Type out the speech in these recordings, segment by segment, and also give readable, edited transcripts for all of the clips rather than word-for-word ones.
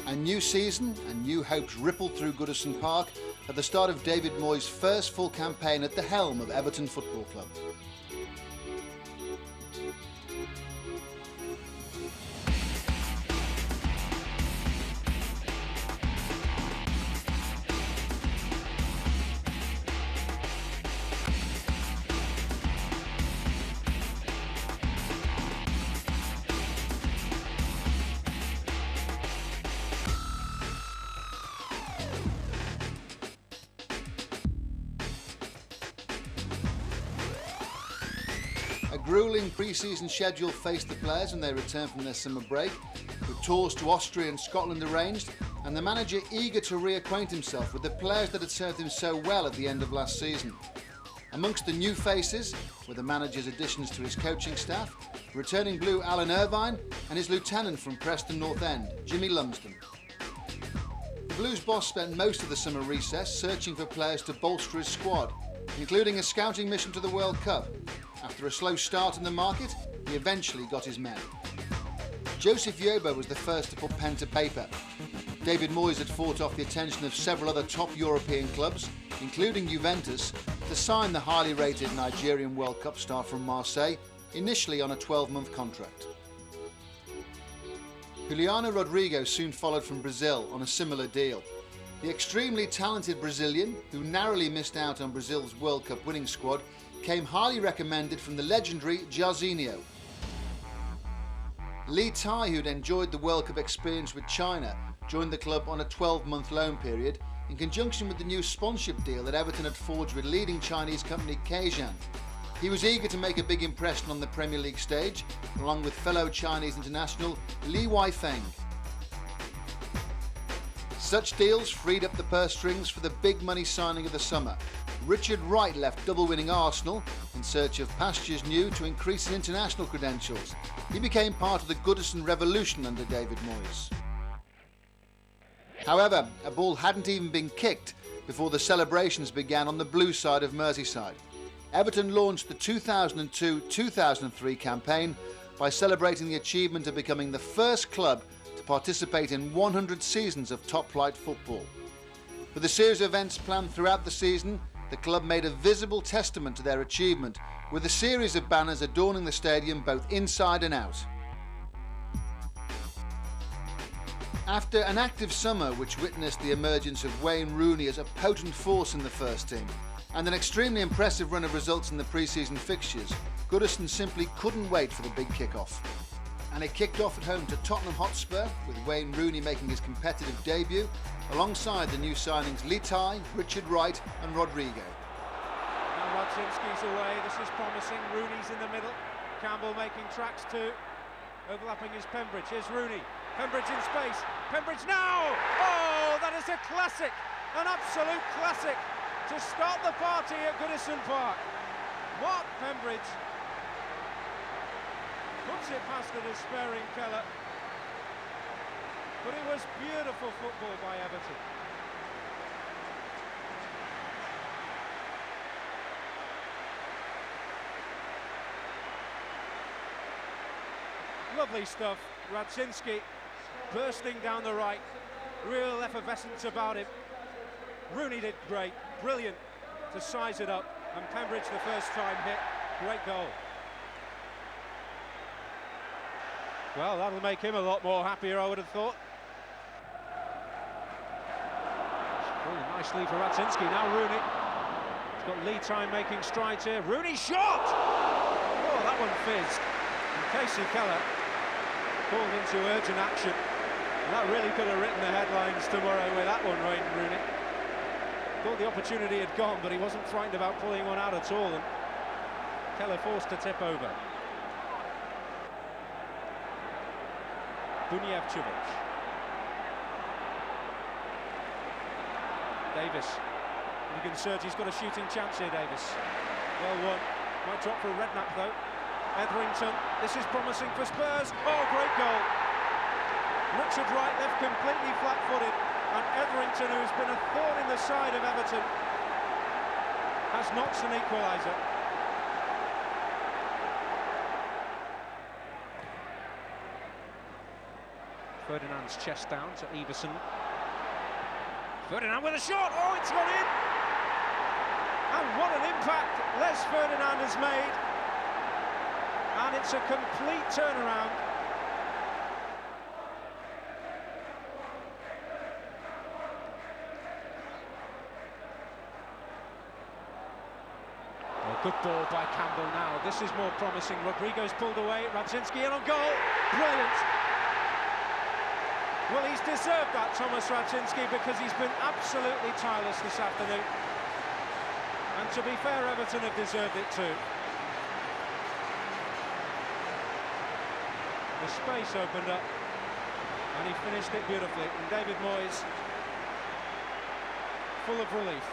A new season and new hopes rippled through Goodison Park at the start of David Moyes' first full campaign at the helm of Everton Football Club. A gruelling pre-season schedule faced the players when they returned from their summer break, with tours to Austria and Scotland arranged, and the manager eager to reacquaint himself with the players that had served him so well at the end of last season. Amongst the new faces were the manager's additions to his coaching staff, returning blue Alan Irvine and his lieutenant from Preston North End, Jimmy Lumsden. The Blues boss spent most of the summer recess searching for players to bolster his squad, including a scouting mission to the World Cup. After a slow start in the market, he eventually got his men. Joseph Yobo was the first to put pen to paper. David Moyes had fought off the attention of several other top European clubs, including Juventus, to sign the highly rated Nigerian World Cup star from Marseille, initially on a 12-month contract. Juliano Rodrigo soon followed from Brazil on a similar deal. The extremely talented Brazilian, who narrowly missed out on Brazil's World Cup winning squad, came highly recommended from the legendary Jairzinho. Lee Tai, who'd enjoyed the World Cup experience with China, joined the club on a 12-month loan period in conjunction with the new sponsorship deal that Everton had forged with leading Chinese company Keijian. He was eager to make a big impression on the Premier League stage, along with fellow Chinese international Li Weifeng. Such deals freed up the purse strings for the big money signing of the summer. Richard Wright left double-winning Arsenal in search of pastures new to increase his international credentials. He became part of the Goodison revolution under David Moyes. However, a ball hadn't even been kicked before the celebrations began on the blue side of Merseyside. Everton launched the 2002-2003 campaign by celebrating the achievement of becoming the first club to participate in 100 seasons of top-flight football. With a series of events planned throughout the season, the club made a visible testament to their achievement, with a series of banners adorning the stadium both inside and out. After an active summer which witnessed the emergence of Wayne Rooney as a potent force in the first team, and an extremely impressive run of results in the pre-season fixtures, Goodison simply couldn't wait for the big kick-off. And it kicked off at home to Tottenham Hotspur, with Wayne Rooney making his competitive debut, alongside the new signings Lee Tai, Richard Wright and Rodrigo. Now Radzinski's away, this is promising. Rooney's in the middle, Campbell making tracks too, overlapping is Pembridge. Here's Rooney, Pembridge in space, Pembridge now! Oh, that is a classic, an absolute classic to start the party at Goodison Park. Mark Pembridge puts it past the despairing Keller. But it was beautiful football by Everton. Lovely stuff. Radzinski bursting down the right. Real effervescence about him. Rooney did great. Brilliant to size it up. And Pembridge the first time hit. Great goal. Well, that'll make him a lot more happier, I would have thought. Really nicely for Radzinski. Now Rooney. He's got Lee Tai making strides here. Rooney shot! Oh, that one fizzed. And Casey Keller called into urgent action. And that really could have written the headlines tomorrow with that one, Wayne Rooney. Thought the opportunity had gone, but he wasn't frightened about pulling one out at all. And Keller forced to tip over. Bunjevcevic. Davis. Wigan Sergi's got a shooting chance here, Davis. Well won. Might drop for Redknapp though. Etherington. This is promising for Spurs. Oh, great goal. Richard Wright left completely flat-footed. And Etherington, who's been a thorn in the side of Everton, has notched an equaliser. Ferdinand's chest down to Everton. Ferdinand with a shot. Oh, it's gone in. And what an impact Les Ferdinand has made. And it's a complete turnaround. Good ball by Campbell now. This is more promising. Rodrigo's pulled away. Radzinski in on goal. Brilliant. Well, he's deserved that, Thomas Radzinski, because he's been absolutely tireless this afternoon. And to be fair, Everton have deserved it too. The space opened up and he finished it beautifully. And David Moyes, full of relief.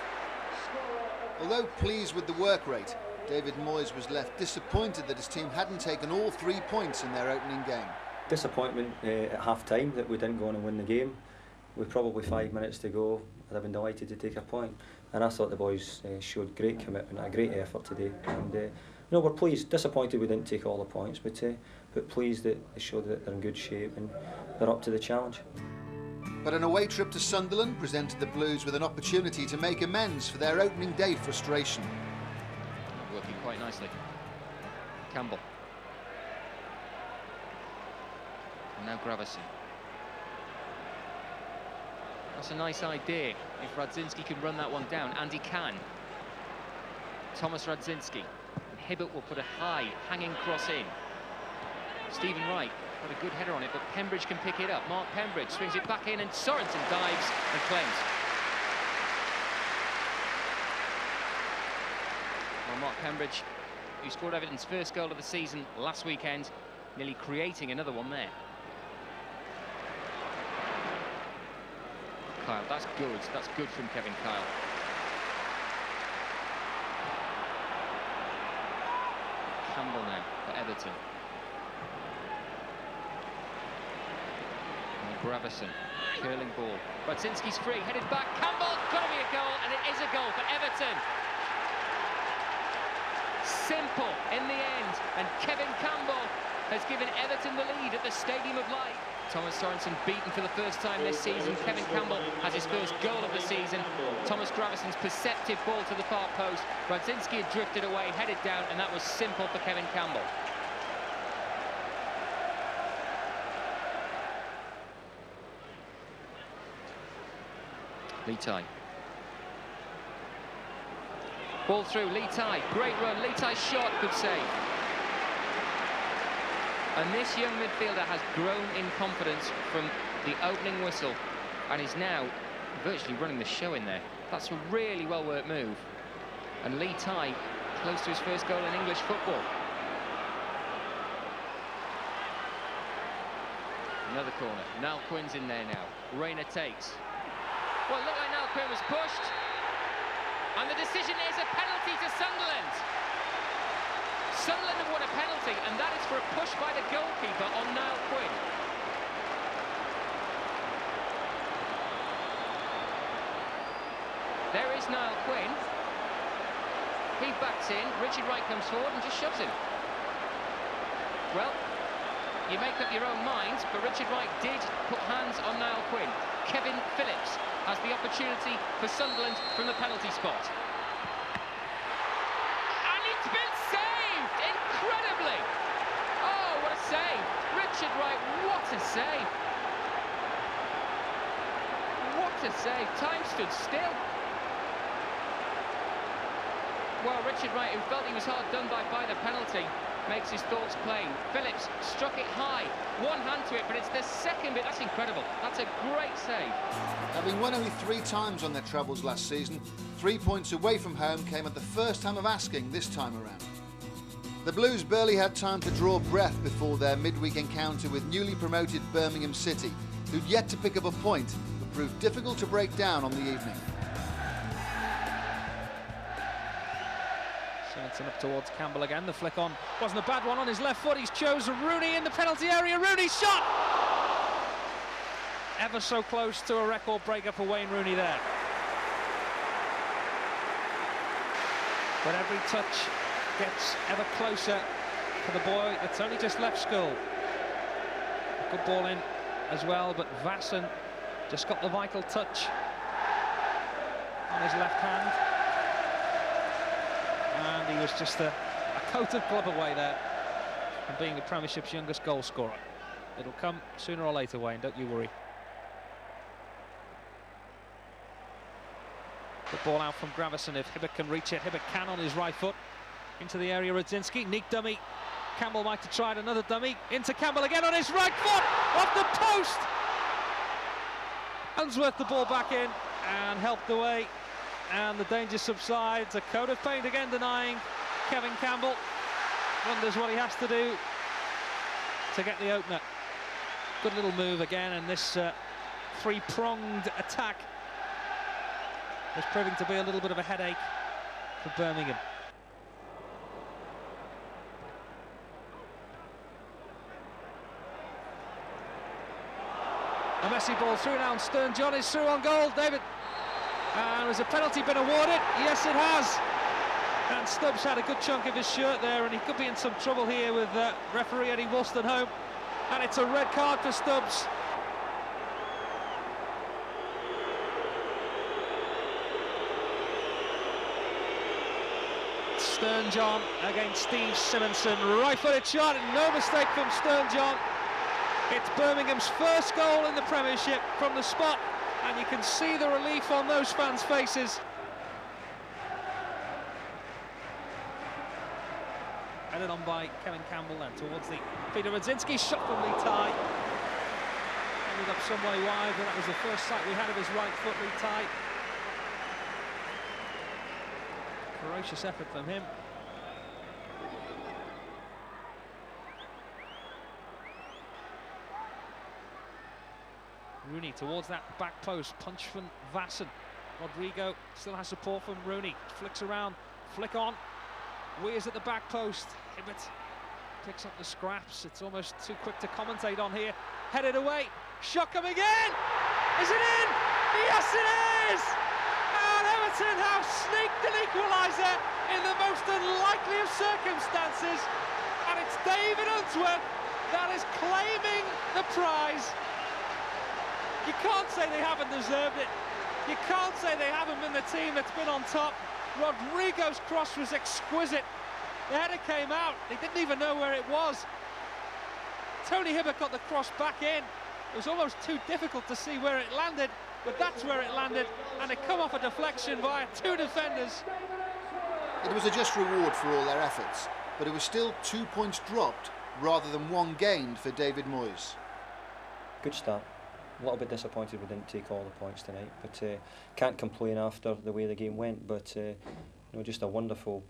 Although pleased with the work rate, David Moyes was left disappointed that his team hadn't taken all 3 points in their opening game. Disappointment at half-time that we didn't go on and win the game. With probably 5 minutes to go, I'd have been delighted to take a point. And I thought the boys showed great commitment, a great effort today. And we're pleased, disappointed we didn't take all the points, but pleased that they showed that they're in good shape and they're up to the challenge. But an away trip to Sunderland presented the Blues with an opportunity to make amends for their opening day frustration. Working quite nicely. Campbell. And now Gravison. That's a nice idea, if Radzinski can run that one down, and he can. Thomas Radzinski. And Hibbert will put a high, hanging cross in. Stephen Wright got a good header on it, but Pembridge can pick it up. Mark Pembridge swings it back in, and Sorensen dives and claims. Well, Mark Pembridge, who scored Everton's first goal of the season last weekend, nearly creating another one there. Kyle, that's good. That's good from Kevin Kyle. Campbell now for Everton. And Gravison, curling ball. Radzinski's free, headed back. Campbell, got to be a goal, and it is a goal for Everton. Simple in the end, and Kevin Campbell has given Everton the lead at the Stadium of Light. Thomas Sorensen beaten for the first time this season. Kevin Campbell has his first goal of the season. Thomas Gravison's perceptive ball to the far post. Radzinski had drifted away, headed down, and that was simple for Kevin Campbell. Lee Tai. Ball through, Lee Tai, great run, Lee Tai's shot, good save. And this young midfielder has grown in confidence from the opening whistle and is now virtually running the show in there. That's a really well-worked move. And Lee Tai close to his first goal in English football. Another corner. Niall Quinn's in there now. Rayner takes. Well, it looked like Niall Quinn was pushed. And the decision is a penalty to Sunderland. Sunderland have won a penalty, and that is for a push by the goalkeeper on Niall Quinn. There is Niall Quinn. He backs in, Richard Wright comes forward and just shoves him. Well, you make up your own mind, but Richard Wright did put hands on Niall Quinn. Kevin Phillips has the opportunity for Sunderland from the penalty spot. And it's been saved, incredibly! Oh, what a save! Richard Wright, what a save! What a save! Time stood still. Well, Richard Wright, who felt he was hard done by the penalty, makes his thoughts plain. Phillips struck it high, one hand to it, but it's the second bit. That's incredible. That's a great save. Having won only 3 times on their travels last season, 3 points away from home came at the first time of asking this time around. The Blues barely had time to draw breath before their midweek encounter with newly promoted Birmingham City, who'd yet to pick up a point, but proved difficult to break down on the evening. Sorensen up towards Campbell again. The flick on wasn't a bad one on his left foot. He's chosen Rooney in the penalty area. Rooney shot! Ever so close to a record breaker for Wayne Rooney there. But every touch gets ever closer for the boy that's only just left school. Good ball in as well, but Vassen just got the vital touch on his left hand, and he was just a coat of glove away there from being the Premiership's youngest goal scorer. It'll come sooner or later, Wayne, don't you worry. The ball out from Gravesen. If Hibbert can reach it, Hibbert can on his right foot. Into the area, Radzinski, neat dummy. Campbell might have tried another dummy. Into Campbell again on his right foot, off the post! Unsworth the ball back in and helped away, and the danger subsides. A coat of paint again denying Kevin Campbell. Wonders what he has to do to get the opener. Good little move again, and this three-pronged attack was proving to be a little bit of a headache for Birmingham. A messy ball through now, and Stern John is through on goal. David, and has a penalty been awarded? Yes, it has. And Stubbs had a good chunk of his shirt there, and he could be in some trouble here with referee Eddie Wolstenholme. And it's a red card for Stubbs. Stern John against Steve Simonson. Right-footed shot, and no mistake from Stern John. It's Birmingham's first goal in the Premiership from the spot, and you can see the relief on those fans' faces. Headed on by Kevin Campbell then towards the feet of Radzinski. Shot from Lee Tye. Ended up some way wide, but that was the first sight we had of his right foot, Lee Tye. Ferocious effort from him. Rooney towards that back post, punch from Vassen. Rodrigo still has support from Rooney, flicks around, flick on, Weir's at the back post. Hibbert picks up the scraps. It's almost too quick to commentate on here. Headed away, shot coming in! Is it in? Yes it is! And Everton have sneaked an equaliser in the most unlikely of circumstances, and it's David Unsworth that is claiming the prize. You can't say they haven't deserved it. You can't say they haven't been the team that's been on top. Rodrigo's cross was exquisite. The header came out. They didn't even know where it was. Tony Hibbert got the cross back in. It was almost too difficult to see where it landed, but that's where it landed, and it come off a deflection via two defenders. It was a just reward for all their efforts, but it was still 2 points dropped rather than one gained for David Moyes. Good start. A little bit disappointed we didn't take all the points tonight, but can't complain after the way the game went. But you know, just a wonderful,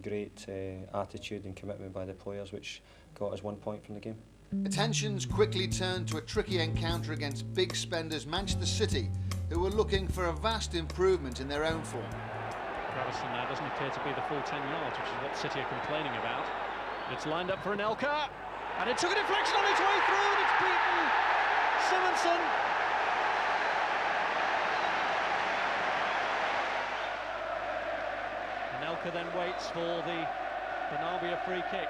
great attitude and commitment by the players, which got us 1 point from the game. Attentions quickly turned to a tricky encounter against big spenders Manchester City, who were looking for a vast improvement in their own form. Gravesen now doesn't appear to be the full 10 yards, which is what City are complaining about. It's lined up for Anelka, and it took a deflection on its way through, and it's beaten Simonson. Anelka then waits for the Benarbia free kick.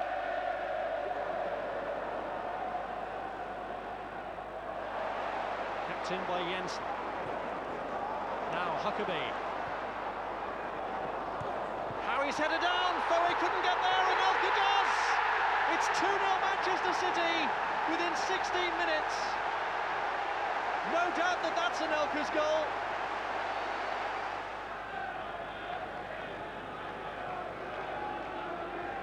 Kept in by Jensen. Now Huckabee. Harry's headed down, Foe couldn't get there, and Anelka does! It's 2-0 Manchester City within 16 minutes. No doubt that that's Anelka's goal.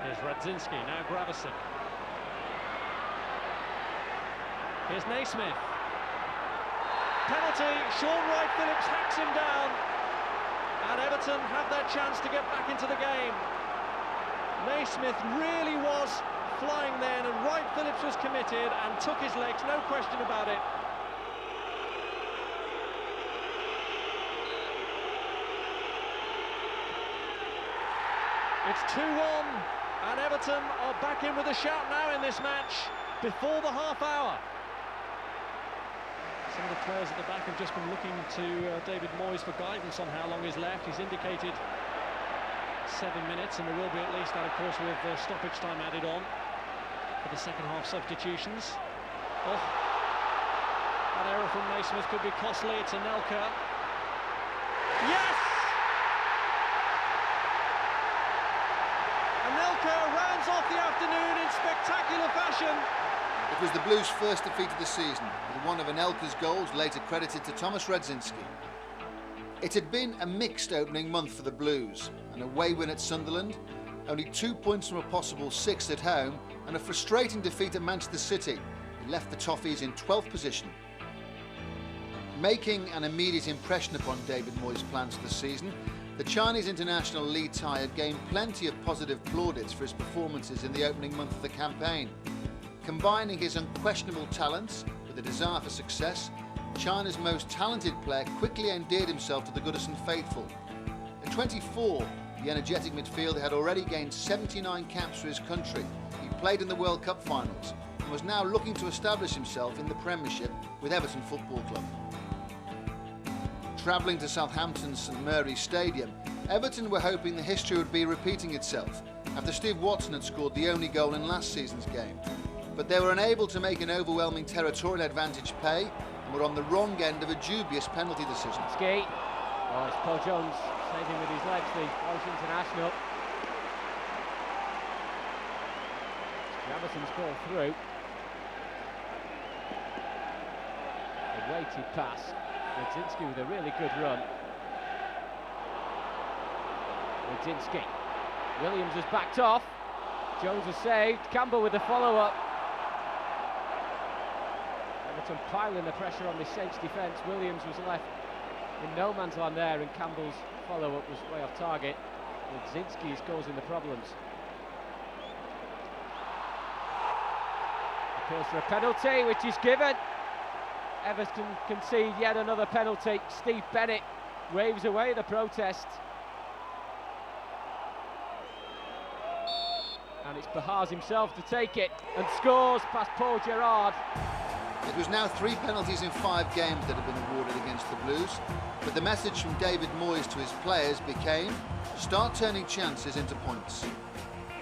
Here's Radzinski, now Gravesen. Here's Naismith. Penalty, Sean Wright-Phillips hacks him down, and Everton have their chance to get back into the game. Naismith really was flying then, and Wright-Phillips was committed and took his legs, no question about it. It's 2-1, and Everton are back in with a shout now in this match before the half hour. Some of the players at the back have just been looking to David Moyes for guidance on how long is left. He's indicated 7 minutes, and there will be at least that, of course, with stoppage time added on for the second half substitutions. Oh. That error from Naismith could be costly. It's Anelka. Yes! Anelka rounds off the afternoon in spectacular fashion. It was the Blues' first defeat of the season, with one of Anelka's goals later credited to Tomasz Radzinski. It had been a mixed opening month for the Blues, an away win at Sunderland, only 2 points from a possible 6 at home, and a frustrating defeat at Manchester City. It left the Toffees in 12th position. Making an immediate impression upon David Moyes' plans for the season, the Chinese international Li Tai had gained plenty of positive plaudits for his performances in the opening month of the campaign. Combining his unquestionable talents with a desire for success, China's most talented player quickly endeared himself to the Goodison faithful. At 24, the energetic midfielder had already gained 79 caps for his country. He played in the World Cup finals and was now looking to establish himself in the Premiership with Everton Football Club. Travelling to Southampton's St Mary's Stadium, Everton were hoping the history would be repeating itself after Steve Watson had scored the only goal in last season's game. But they were unable to make an overwhelming territorial advantage pay and were on the wrong end of a dubious penalty decision. Ski. Oh, it's Paul Jones saving with his legs, the Welsh international. Graveson's ball through. A weighted pass. Radzinski with a really good run. Radzinski. Williams has backed off. Jones has saved. Campbell with the follow-up. Everton piling the pressure on the Saints defence. Williams was left in no man's land there, and Campbell's follow-up was way off target. Radzinski is causing the problems. Appeals for a penalty, which is given. Everton concede yet another penalty. Steve Bennett waves away the protest. And it's Bahars himself to take it and scores past Paul Gerrard. It was now 3 penalties in 5 games that had been awarded against the Blues, but the message from David Moyes to his players became, start turning chances into points.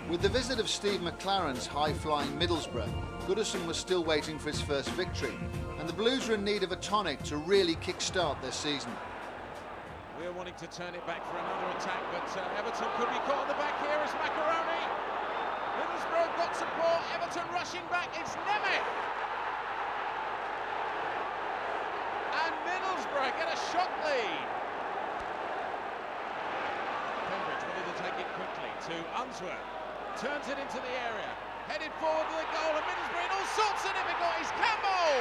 With the visit of Steve McLaren's high-flying Middlesbrough, Goodison was still waiting for his first victory, and the Blues were in need of a tonic to really kick-start their season. We're wanting to turn it back for another attack, but Everton could be caught on the back here as Macaroni. Middlesbrough got support, Everton rushing back, it's Nemeth! And Middlesbrough get a shot lead. Pembridge wanted to take it quickly to Unsworth. Turns it into the area. Headed forward to the goal, and Middlesbrough in all sorts of difficulties. Campbell!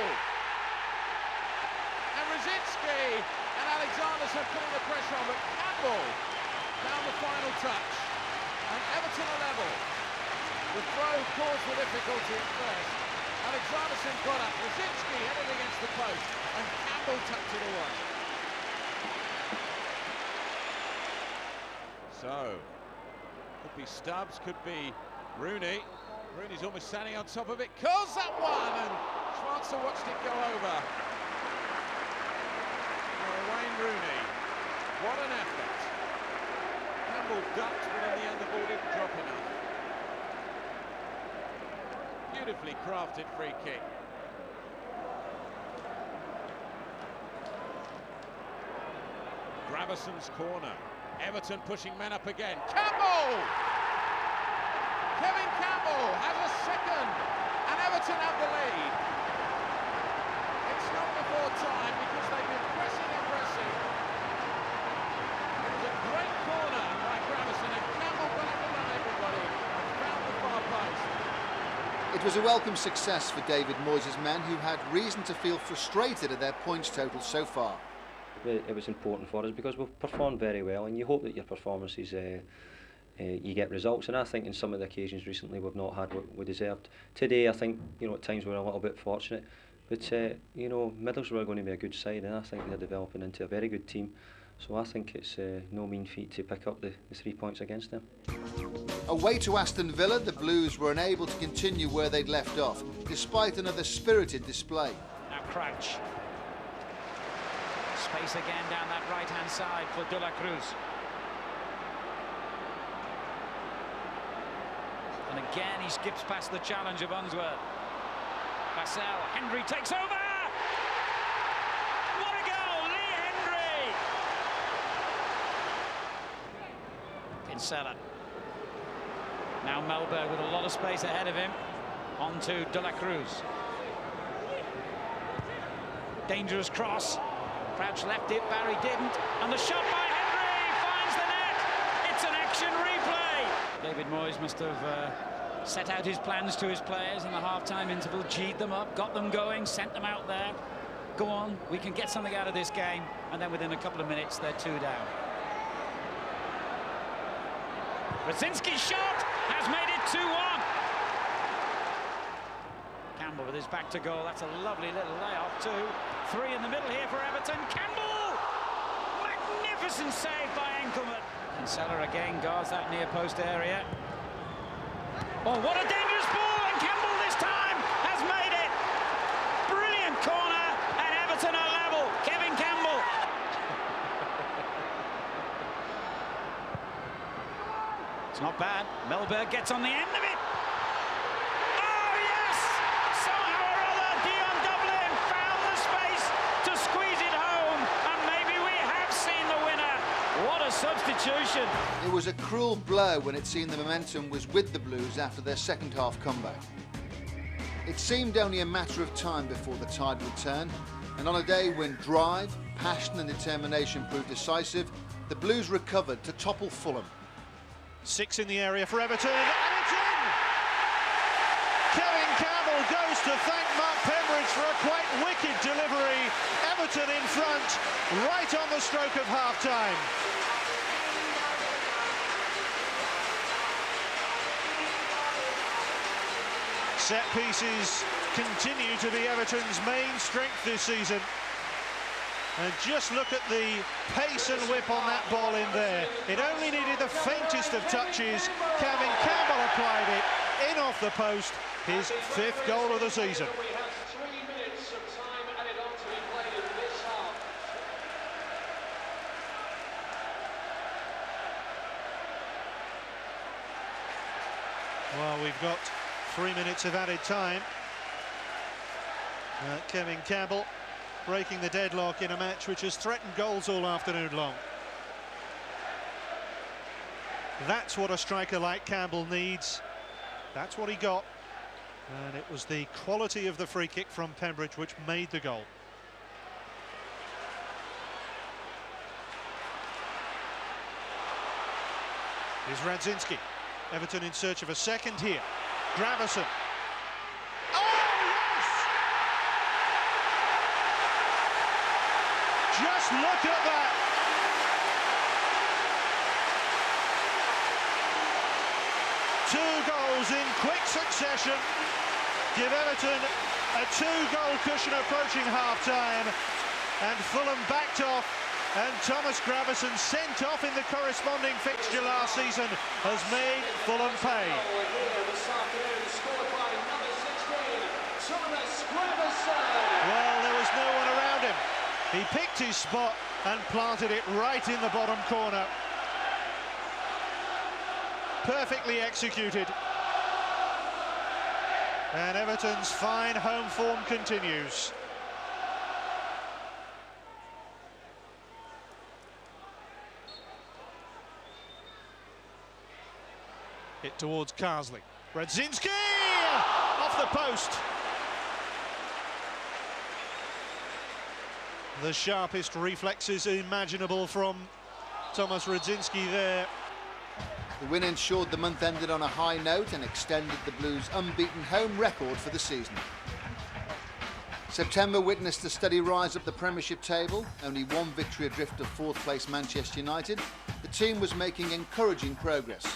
And Radzinski and Alexanderson putting the pressure on, but Campbell found the final touch. And Everton are level. The throw caused the difficulty at first. Alexanderson got up, Radzinski headed against the post, and Campbell tucked it away. So, could be Stubbs, could be Rooney. Rooney's almost standing on top of it, curls that one, and Schwarzer watched it go over. Oh, Wayne Rooney, what an effort. Campbell ducked, but in the end the ball didn't drop enough. Beautifully crafted free kick. Graveson's corner. Everton pushing men up again. Campbell! Kevin Campbell has a second, and Everton have the lead. It's not before time because they've been pressing and pressing. It was a great corner by Graveson, and Campbell got up and everybody and found the far post. It was a welcome success for David Moyes' men, who had reason to feel frustrated at their points total so far. It was important for us because we've performed very well, and you hope that your performances you get results, and I think in some of the occasions recently we've not had what we deserved. Today I think, at times we're a little bit fortunate, but Middlesbrough are going to be a good side, and I think they're developing into a very good team, so I think it's no mean feat to pick up the 3 points against them. Away to Aston Villa, the Blues were unable to continue where they'd left off, despite another spirited display. Now Crouch. Space again down that right-hand side for De La Cruz. And again he skips past the challenge of Unsworth. Vassell, Hendry takes over! What a goal, Lee Hendry! Kinsella. Now Mellberg with a lot of space ahead of him. On to De La Cruz. Dangerous cross. Crouch left it, Barry didn't. And the shot by Hendry finds the net. It's an action replay. David Moyes must have set out his plans to his players in the half-time interval, G'd them up, got them going, sent them out there. Go on, we can get something out of this game. And then within a couple of minutes, they're 2 down. Radzinski's shot has made it 2-1. Campbell with his back to goal. That's a lovely little layoff too. 3 in the middle here for Everton. Campbell! Magnificent save by Enkelman. Kinsella again guards that near post area. Oh, what a dangerous ball! And Campbell this time has made it. Brilliant corner, and Everton are level. Kevin Campbell. It's not bad. Mellberg gets on the end of it. Oh, yes! Somehow or other, Dion Dublin found the space to squeeze it home, and maybe we have seen the winner. What a substitution. It was a cruel blow when it seemed the momentum was with the Blues after their second half comeback. It seemed only a matter of time before the tide would turn, and on a day when drive, passion and determination proved decisive, the Blues recovered to topple Fulham. 6 in the area for Everton, and it's in! Kevin Campbell goes to thank Mark Pembridge for a quite wicked delivery. Everton in front, right on the stroke of half-time. Set pieces continue to be Everton's main strength this season. And just look at the pace and whip on that ball in there. It only needed the faintest of touches. Kevin Campbell applied it in off the post, his 5th goal of the season. Well, we've got 3 minutes of added time. Kevin Campbell breaking the deadlock in a match which has threatened goals all afternoon long. That's what a striker like Campbell needs. That's what he got. And it was the quality of the free kick from Pembridge which made the goal. Here's Radzinski. Everton in search of a second here. Gravison. Just look at that. Two goals in quick succession give Everton a 2-goal cushion approaching half-time, and Fulham backed off, and Thomas Gravison, sent off in the corresponding fixture last season, has made Fulham pay. Well, there was no one around him. He picked his spot and planted it right in the bottom corner. Perfectly executed. And Everton's fine home form continues. Hit towards Carsley. Radzinski! Off the post. The sharpest reflexes imaginable from Thomas Radzinski there. The win ensured the month ended on a high note and extended the Blues' unbeaten home record for the season. September witnessed a steady rise up the Premiership table, only 1 victory adrift of 4th place Manchester United. The team was making encouraging progress.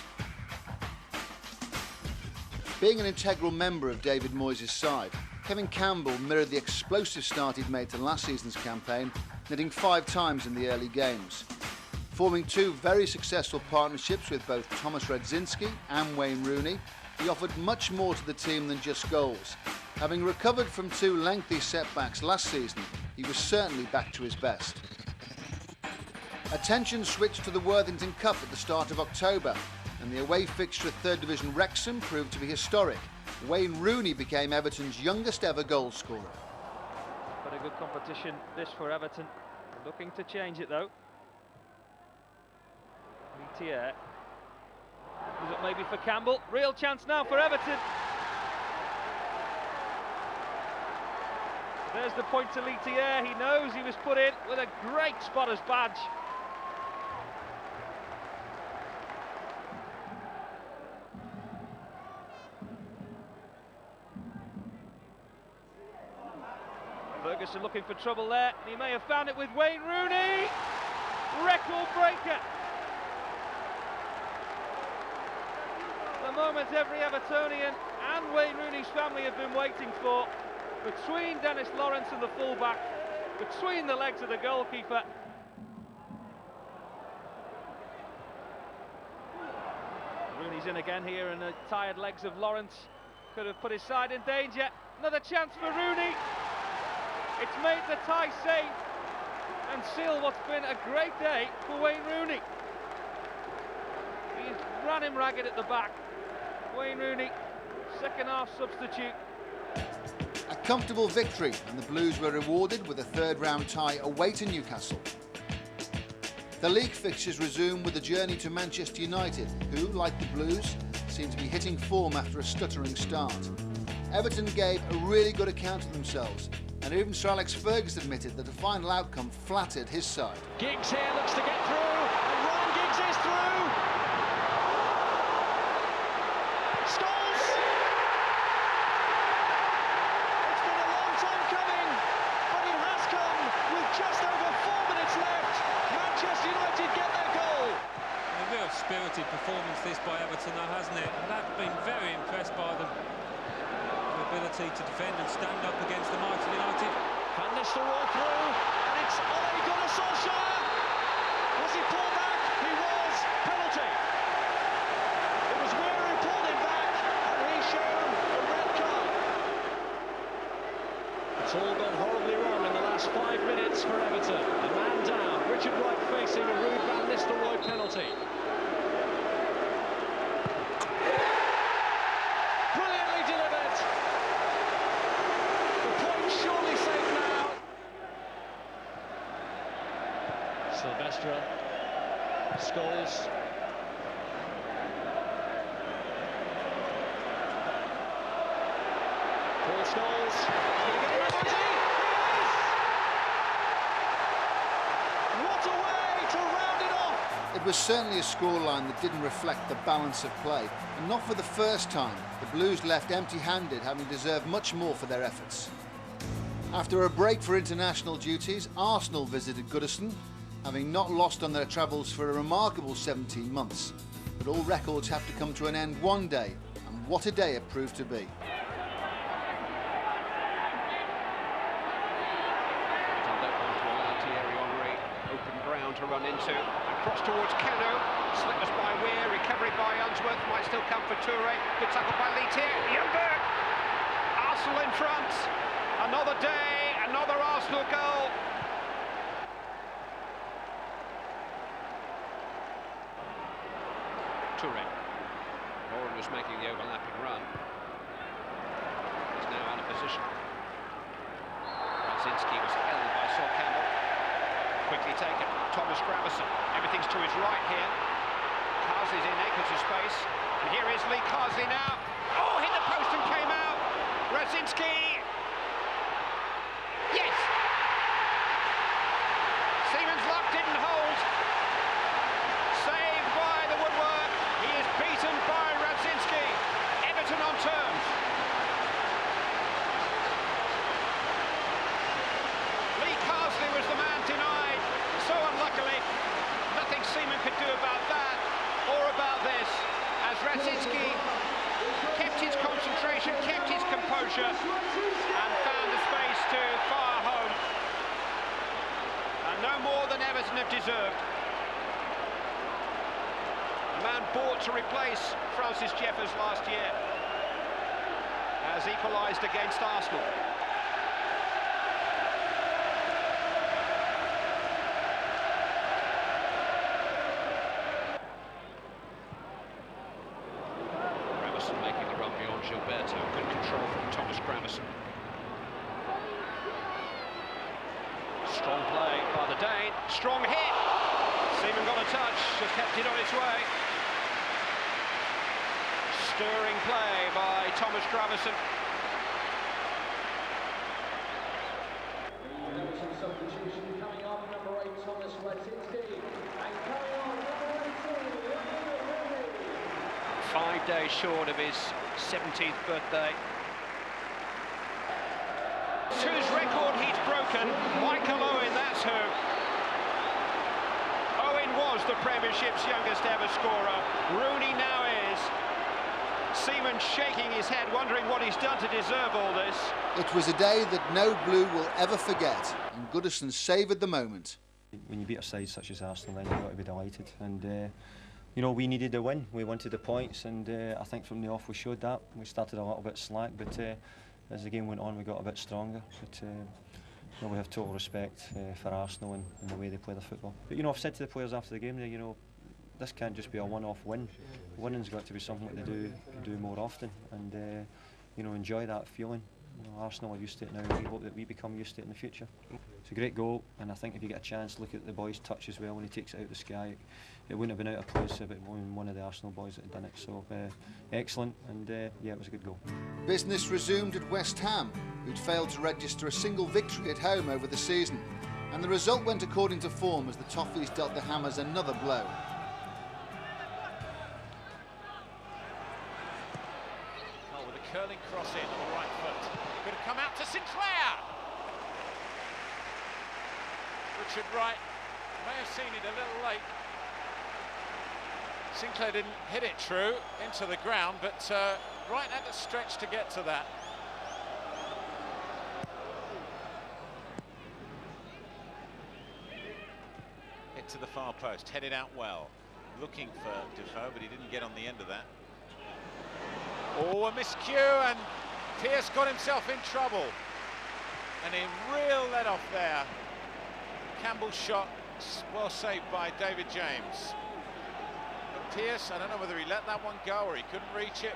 Being an integral member of David Moyes' side, Kevin Campbell mirrored the explosive start he'd made to last season's campaign, netting 5 times in the early games. Forming 2 very successful partnerships with both Thomas Radzinski and Wayne Rooney, he offered much more to the team than just goals. Having recovered from 2 lengthy setbacks last season, he was certainly back to his best. Attention switched to the Worthington Cup at the start of October, and the away fixture at 3rd Division Wrexham proved to be historic. Wayne Rooney became Everton's youngest ever goal scorer. Bit of good competition, this for Everton. Looking to change it though. Letier. Is it maybe for Campbell? Real chance now for Everton. There's the point to Letier. He knows he was put in with a great spotter's badge. Ferguson looking for trouble there. He may have found it with Wayne Rooney. Record breaker. The moment every Evertonian and Wayne Rooney's family have been waiting for. Between Dennis Lawrence and the fullback, between the legs of the goalkeeper. Rooney's in again here, and the tired legs of Lawrence could have put his side in danger. Another chance for Rooney. It's made the tie safe and seal what's been a great day for Wayne Rooney. He ran him ragged at the back. Wayne Rooney, second half substitute. A comfortable victory, and the Blues were rewarded with a third-round tie away to Newcastle. The league fixtures resume with a journey to Manchester United, who, like the Blues, seem to be hitting form after a stuttering start. Everton gave a really good account of themselves, and even Sir Alex Ferguson admitted that the final outcome flattered his side. Giggs here looks to get through, and Ryan Giggs is through. Scholes! It's been a long time coming, but it has come with just over 4 minutes left. Manchester United get their goal. A real spirited performance this by Everton, though, hasn't it? And I've been very impressed by them. Ability to defend and stand up against the mighty United. Van Nistelrooy through, and it's Ole Gunnar Solskjaer. Was he pulled back? He was. Penalty. It was Weir who pulled him back, and he's shown a red card. It's all gone horribly wrong in the last 5 minutes for Everton. A man down. Richard Wright facing a rude Van Nistelrooy penalty. Brilliantly delivered. Surely safe now. Silvestre, Scholes. Paul Scholes. He's going to get a penalty. What a way to round it off. It was certainly a scoreline that didn't reflect the balance of play, and not for the first time. The Blues left empty-handed, having deserved much more for their efforts. After a break for international duties, Arsenal visited Goodison, having not lost on their travels for a remarkable 17 months. But all records have to come to an end one day, and what a day it proved to be. Open ground to run into, and cross towards Cano, slippers by Weir, recovery by Unsworth, might still come for Toure, good tackle by Letier, Ljungberg, Arsenal in front. Another day, another Arsenal goal. Toure. Warren was making the overlapping run. He's now out of position. Radzinski was held by Sol Campbell. Quickly taken. Thomas Gravison. Everything's to his right here. Carsley's in Eccles' space. And here is Lee Carsley now. Oh, hit the post and came out. Radzinski. Yes! Siemens' luck didn't hold. Saved by the woodwork. He is beaten by Radzinski. Everton on terms. Lee Carsley was the man denied. So unluckily, nothing Seaman could do about that or about this, as Radzinski kept his concentration, kept his composure, and found the space to fire home. And no more than Everton have deserved. The man bought to replace Francis Jeffers last year has equalised against Arsenal. Making the run beyond Gilberto. Good control from Thomas Gravison. Strong play by the Dane. Strong hit. Seaman got a touch, just kept it on its way. Stirring play by Thomas Gravison. There was some substitution coming on, number 8, Thomas Racinski. And coming on, number 18, 5 days short of his 17th birthday. Whose record he's broken, Michael Owen, that's who. Owen was the Premiership's youngest ever scorer. Rooney now is. Seaman shaking his head, wondering what he's done to deserve all this. It was a day that no Blue will ever forget, and Goodison savoured the moment. When you beat a side such as Arsenal, then you've got to be delighted. And you know, we needed a win. We wanted the points, and I think from the off we showed that. We started a little bit slack, but as the game went on, we got a bit stronger. But you know, we have total respect for Arsenal and the way they play their football. But you know, I've said to the players after the game, you know, this can't just be a one-off win. Winning's got to be something that they do more often, and you know, enjoy that feeling. You know, Arsenal are used to it now, and we hope that we become used to it in the future. It's a great goal, and I think if you get a chance, look at the boy's touch as well when he takes it out of the sky. It wouldn't have been out of place if it wasn't one of the Arsenal boys that had done it. So excellent, and yeah, it was a good goal. Business resumed at West Ham, who'd failed to register a single victory at home over the season, and the result went according to form as the Toffees dealt the Hammers another blow. Oh, with a curling cross in on the right foot. Could have come out to Sinclair. Richard Wright may have seen it a little late. Sinclair didn't hit it true into the ground, but Wright had to stretch to get to that. Hit to the far post, headed out well. Looking for Defoe, but he didn't get on the end of that. Oh, a miscue, and Pearce got himself in trouble. And a real let-off there. Campbell's shot, well saved by David James. But Pearce, I don't know whether he let that one go or he couldn't reach it.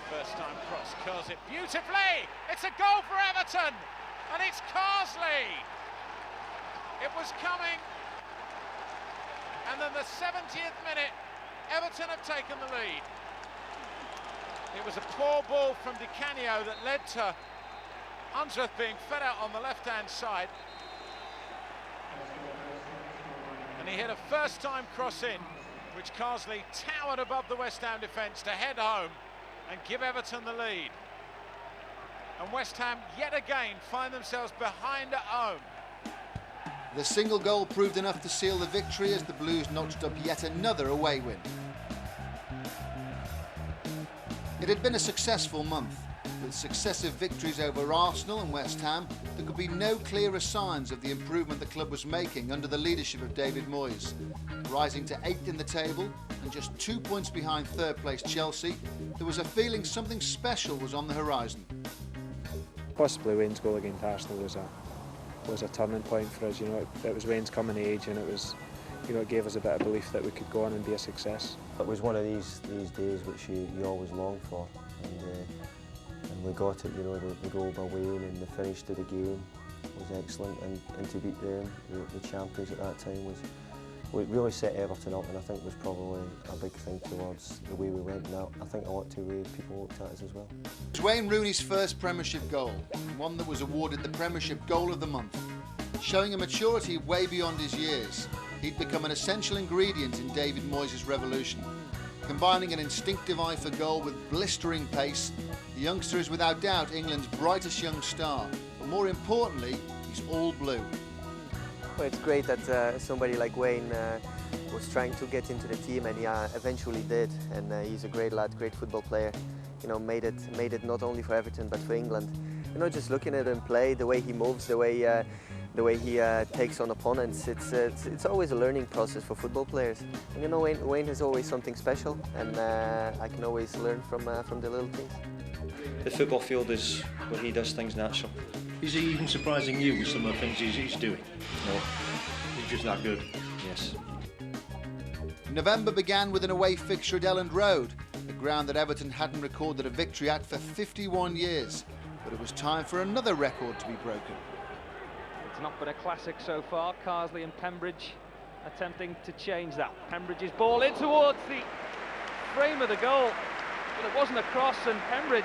First time cross, curls it beautifully. It's a goal for Everton, and it's Carsley. It was coming, and then the 70th minute, Everton have taken the lead. It was a poor ball from Di Canio that led to Unsworth being fed out on the left-hand side. And he hit a first-time cross in, which Carsley towered above the West Ham defence to head home and give Everton the lead. And West Ham yet again find themselves behind at home. The single goal proved enough to seal the victory as the Blues notched up yet another away win. It had been a successful month. With successive victories over Arsenal and West Ham, there could be no clearer signs of the improvement the club was making under the leadership of David Moyes. Rising to 8th in the table and just 2 points behind third place Chelsea, there was a feeling something special was on the horizon. Possibly Wayne's goal against Arsenal was a turning point for us. You know, it was Wayne's coming age, and it was, you know, it gave us a bit of belief that we could go on and be a success. It was one of these days which you always long for, and we got it. You know, the goal by Wayne and the finish to the game was excellent, and to beat them, the champions at that time, we really set Everton up, and I think was probably a big thing towards the way we went. Now I think a lot to the way people looked at us as well. It was Wayne Rooney's first Premiership goal, and one that was awarded the Premiership Goal of the Month. Showing a maturity way beyond his years, he'd become an essential ingredient in David Moyes' revolution. Combining an instinctive eye for goal with blistering pace, the youngster is without doubt England's brightest young star, but more importantly, he's all blue. Well, it's great that somebody like Wayne was trying to get into the team, and he eventually did. And he's a great lad, great football player. You know, made it not only for Everton but for England. You know, just looking at him play, the way he moves, the way he takes on opponents, it's always a learning process for football players. And you know, Wayne has always something special, and I can always learn from the little things. The football field is where he does things natural. Is he even surprising you with some of the things he's doing? No. He's just that good. Yes. November began with an away fixture at Elland Road, a ground that Everton hadn't recorded a victory at for 51 years. But it was time for another record to be broken. It's not been a classic so far. Carsley and Pembridge attempting to change that. Pembridge's ball in towards the frame of the goal, but it wasn't a cross, and Pembridge,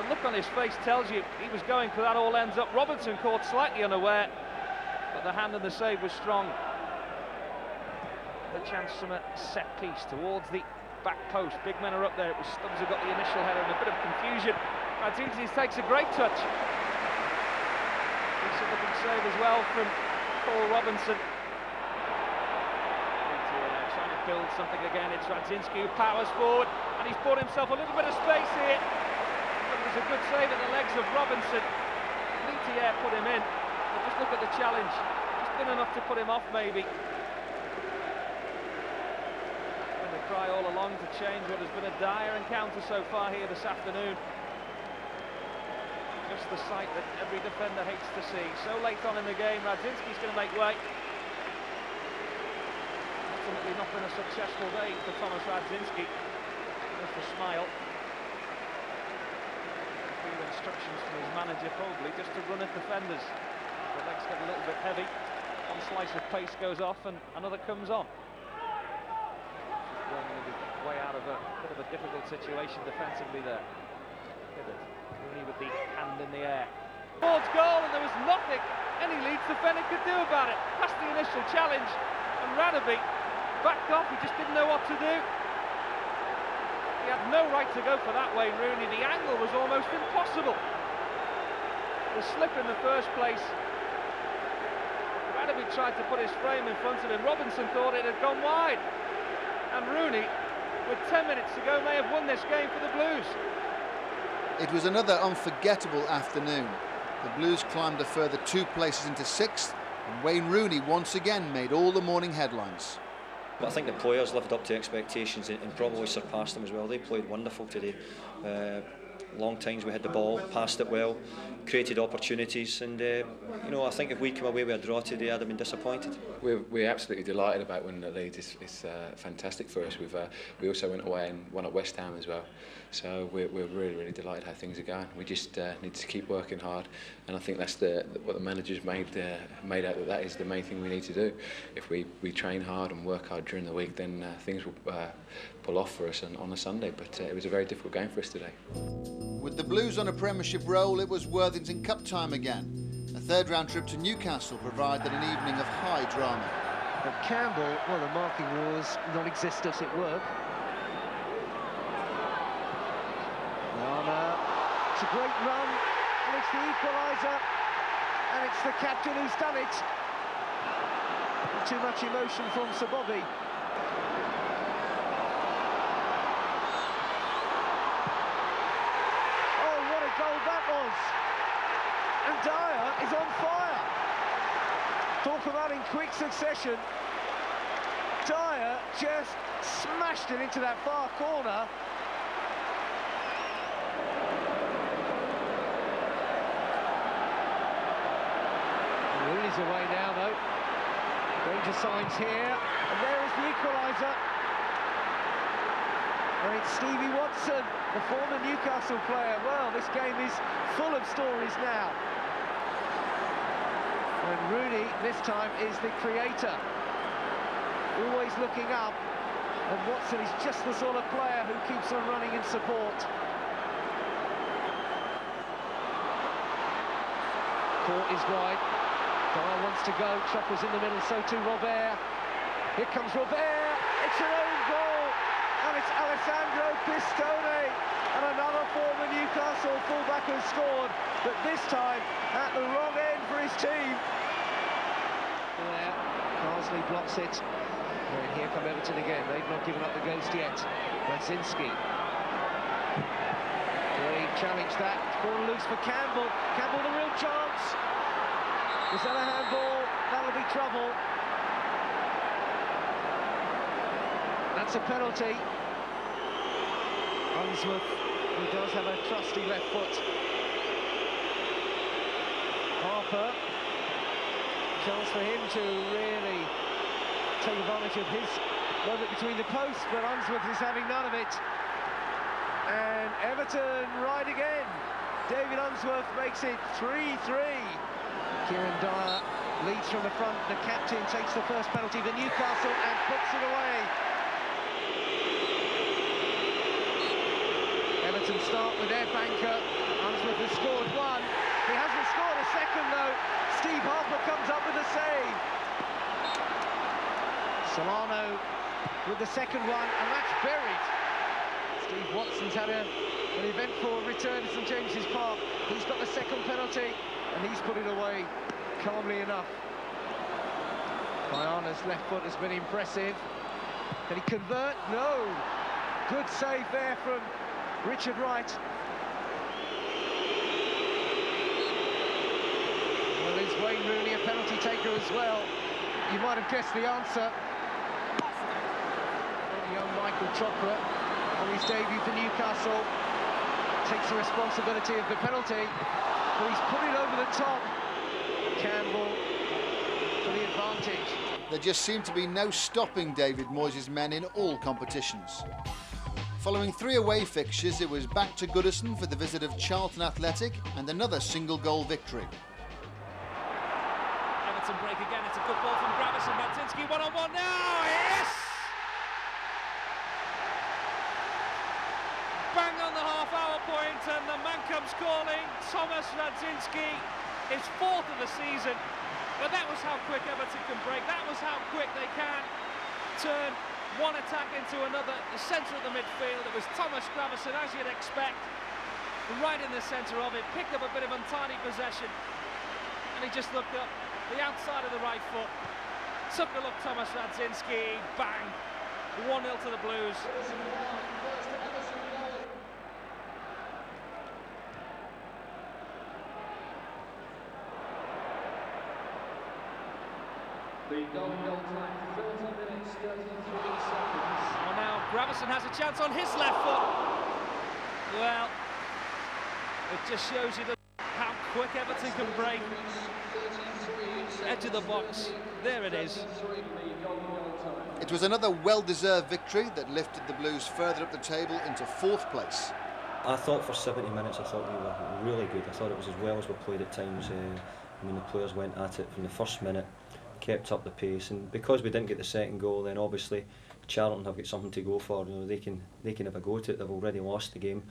the look on his face tells you he was going for that. All ends up. Robinson caught slightly unaware, but the hand and the save was strong. The chance from a set piece towards the back post. Big men are up there. It was Stubbs who got the initial header and a bit of confusion. Radzinski takes a great touch. Decent looking save as well from Paul Robinson. Trying to build something again. It's Radzinski who powers forward, and he's bought himself a little bit of space here. But there's a good save at the legs of Robinson. Litier put him in, but just look at the challenge. Just been enough to put him off, maybe. Try all along to change what has been a dire encounter so far here this afternoon. Just the sight that every defender hates to see. So late on in the game, Radzinski's going to make way. Ultimately not been a successful day for Thomas Radzinski. Just a smile. A few instructions from his manager probably just to run at defenders. The legs get a little bit heavy. One slice of pace goes off and another comes on. Way out of a bit of a difficult situation defensively there. Rooney with the hand in the air. Towards goal, and there was nothing any Leeds defender could do about it. Past the initial challenge, and Radaby backed off. He just didn't know what to do. He had no right to go for that way, Rooney. The angle was almost impossible. The slip in the first place. Radaby tried to put his frame in front of him. Robinson thought it had gone wide. And Rooney, with 10 minutes to go, may have won this game for the Blues. It was another unforgettable afternoon. The Blues climbed a further 2 places into 6th, and Wayne Rooney once again made all the morning headlines. But I think the players lived up to expectations and probably surpassed them as well. They played wonderful today. Long times we had the ball, passed it well, created opportunities, and you know, I think if we come away with a draw today, I'd have been disappointed. We're absolutely delighted about winning the league. It's fantastic for us. We also went away and won at West Ham as well, so we're really delighted how things are going. We just need to keep working hard, and I think that's what the managers made out that is the main thing we need to do. If we train hard and work hard during the week, then things will pull off for us on a Sunday. But it was a very difficult game for us today. With the Blues on a Premiership roll, it was Worthington Cup time again. A third-round trip to Newcastle provided an evening of high drama. But Campbell, well, the marking was non-existent at work. It's a great run, and it's the equaliser, and it's the captain who's done it. Too much emotion from Sir Bobby. Goal that was, and Dyer is on fire. Talk about in quick succession. Dyer just smashed it into that far corner. Rooney's away now though. Danger signs here, and there is the equaliser. And it's Stevie Watson, the former Newcastle player. Well, this game is full of stories now. And Rooney, this time, is the creator. Always looking up. And Watson is just the sort of player who keeps on running in support. Court is wide. Dyer wants to go. Chopper's in the middle, so too Robert. Here comes Robert. It's an own goal. And it's Alessandro Pistone, and another former Newcastle fullback has scored, but this time at the wrong end for his team. There, Carsley blocks it, and here come Everton again. They've not given up the ghost yet. Radzinski. They challenged that. Ball loose for Campbell. Campbell the real chance. Is that a handball? That'll be trouble. That's a penalty. Unsworth, who does have a trusty left foot. Harper, chance for him to really take advantage of his Moment between the posts, but Unsworth is having none of it. And Everton right again. David Unsworth makes it 3-3. Kieran Dyer leads from the front. The captain takes the first penalty for Newcastle and puts it away. Everton start with their banker. Unsworth has scored one. He hasn't scored a second though. Steve Harper comes up with a save. Solano with the second one, and that's buried. Steve Watson's had an eventful return to St James's Park. He's got the second penalty, and he's put it away calmly enough. Guyana's left foot has been impressive. Can he convert? No. Good save there from Richard Wright. Well, is Wayne Rooney a penalty taker as well? You might have guessed the answer. Young Michael Chopra, on his debut for Newcastle, takes the responsibility of the penalty, but he's put it over the top. Campbell for the advantage. There just seemed to be no stopping David Moyes' men in all competitions. Following 3 away fixtures, it was back to Goodison for the visit of Charlton Athletic and another single-goal victory. Everton break again. It's a good ball from Gravison. Radzinski one-on-one now. Yes! Bang on the half-hour point, and the man comes calling. Thomas Radzinski, his 4th of the season. But that was how quick Everton can break. That was how quick they can turn one attack into another. The centre of the midfield, it was Thomas Gravison, as you'd expect, right in the centre of it. Picked up a bit of untidy possession, and he just looked up the outside of the right foot. Took a look, Thomas Radzinski, bang, 1-0 to the Blues. Well, now Gravison has a chance on his left foot. Well, it just shows you how quick Everton can break. Edge of the box, there it is. It was another well-deserved victory that lifted the Blues further up the table into 4th place. I thought for 70 minutes, I thought we were really good. I thought it was as well as we played at times. I mean, the players went at it from the first minute, kept up the pace, and because we didn't get the second goal, then obviously Charlton have got something to go for. You know, they can have a go to it. They've already lost the game.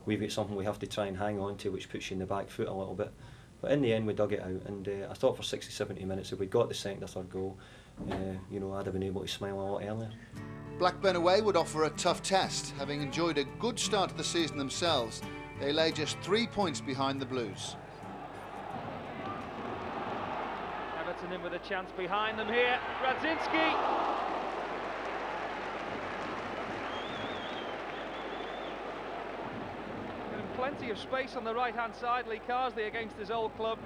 We've got something we have to try and hang on to, which puts you in the back foot a little bit. But in the end, we dug it out, and I thought for 60-70 minutes, if we'd got the second or third goal, you know, I'd have been able to smile a lot earlier. Blackburn away would offer a tough test. Having enjoyed a good start to the season themselves, they lay just 3 points behind the Blues. Everton in with a chance behind them here. Radzinski. Getting plenty of space on the right-hand side. Lee Carsley against his old club.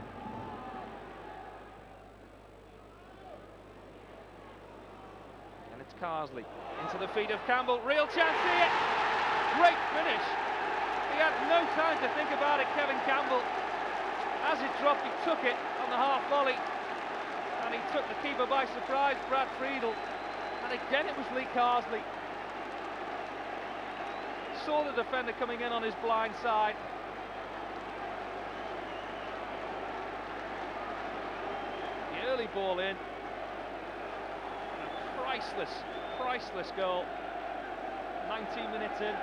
And it's Carsley into the feet of Campbell. Real chance here. Great finish. He had no time to think about it, Kevin Campbell. As it dropped, he took it on the half volley. And he took the keeper by surprise, Brad Friedel. And again it was Lee Carsley. Saw the defender coming in on his blind side. The early ball in. A priceless goal. 19 minutes in.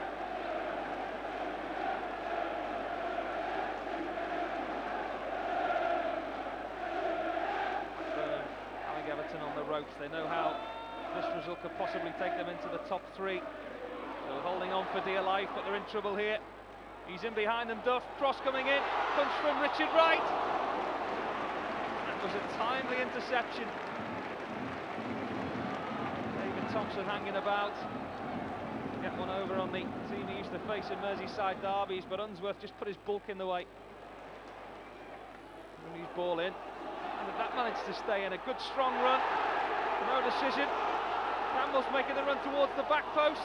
Everton on the ropes. They know how this result could possibly take them into the top 3. So holding on for dear life, but they're in trouble here. He's in behind them, Duff. Cross coming in. Punch from Richard Wright. That was a timely interception. David Thompson hanging about. Get one over on the team he used to face in Merseyside derbies, but Unsworth just put his bulk in the way. Rooney's ball in. And that managed to stay in. A good strong run. No decision. Campbell's making the run towards the back post.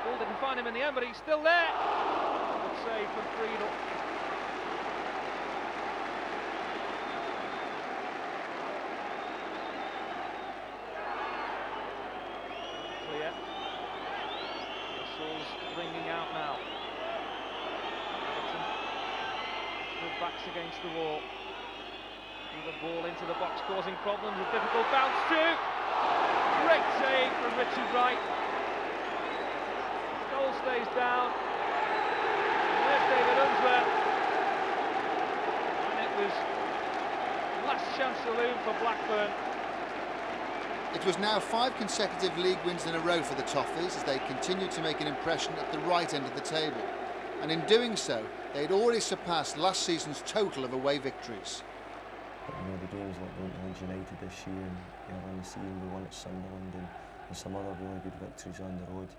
Ball didn't find him in the end, but he's still there. Good save from Friedel. backs against the wall. The ball into the box, causing problems. A difficult bounce too. Great save from Richard Wright. Goal stays down. And there's David Unsworth. And it was last chance saloon for Blackburn. It was now 5 consecutive league wins in a row for the Toffees as they continued to make an impression at the right end of the table. And in doing so, they had already surpassed last season's total of away victories. You know, the games like going to Leeds United this year, and earlier in the season we won at Sunderland, and some other really good victories on the road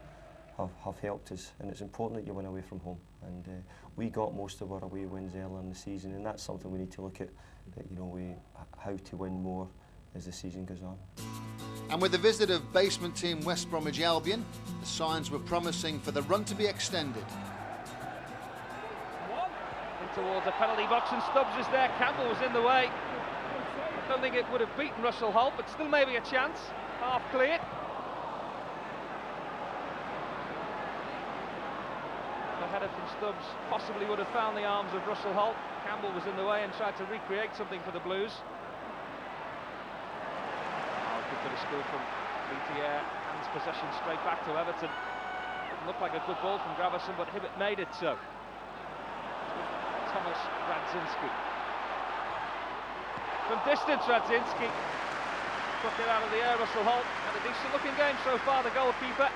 have helped us. And it's important that you win away from home. And we got most of our away wins earlier in the season, and that's something we need to look at. That, you know, how to win more as the season goes on. And with the visit of basement team West Bromwich Albion, the signs were promising for the run to be extended. In towards the penalty box, and Stubbs is there. Campbell was in the way. I don't think it would have beaten Russell Holt, but still maybe a chance. Half cleared. The header from Stubbs possibly would have found the arms of Russell Holt. Campbell was in the way and tried to recreate something for the Blues. Good bit of skill from Litier, hands possession straight back to Everton. Didn't look like a good ball from Gravison, but Hibbert made it so. Thomas Radzinski. From distance, Radzinski took it out of the air. Russell Holt had a decent looking game so far, the goalkeeper.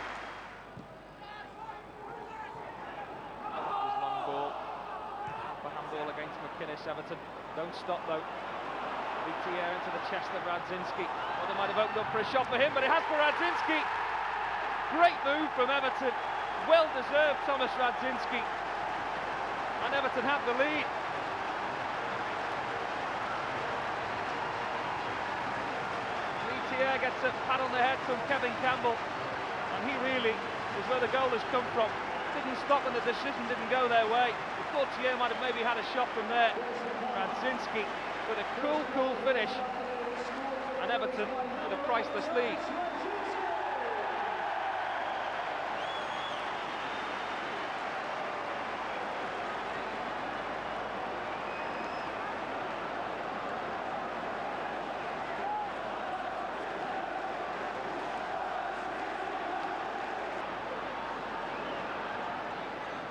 Long ball, upper handball against McInnes. Everton don't stop though. Litier into the chest of Radzinski. Well, they might have opened up for a shot for him, but it has for Radzinski. Great move from Everton. Well deserved, Thomas Radzinski. And Everton have the lead. Litier gets a pat on the head from Kevin Campbell. And he really is where the goal has come from. Didn't stop when the decision didn't go their way. We thought Thier might have maybe had a shot from there. Radzinski with a cool finish, and Everton with a priceless lead.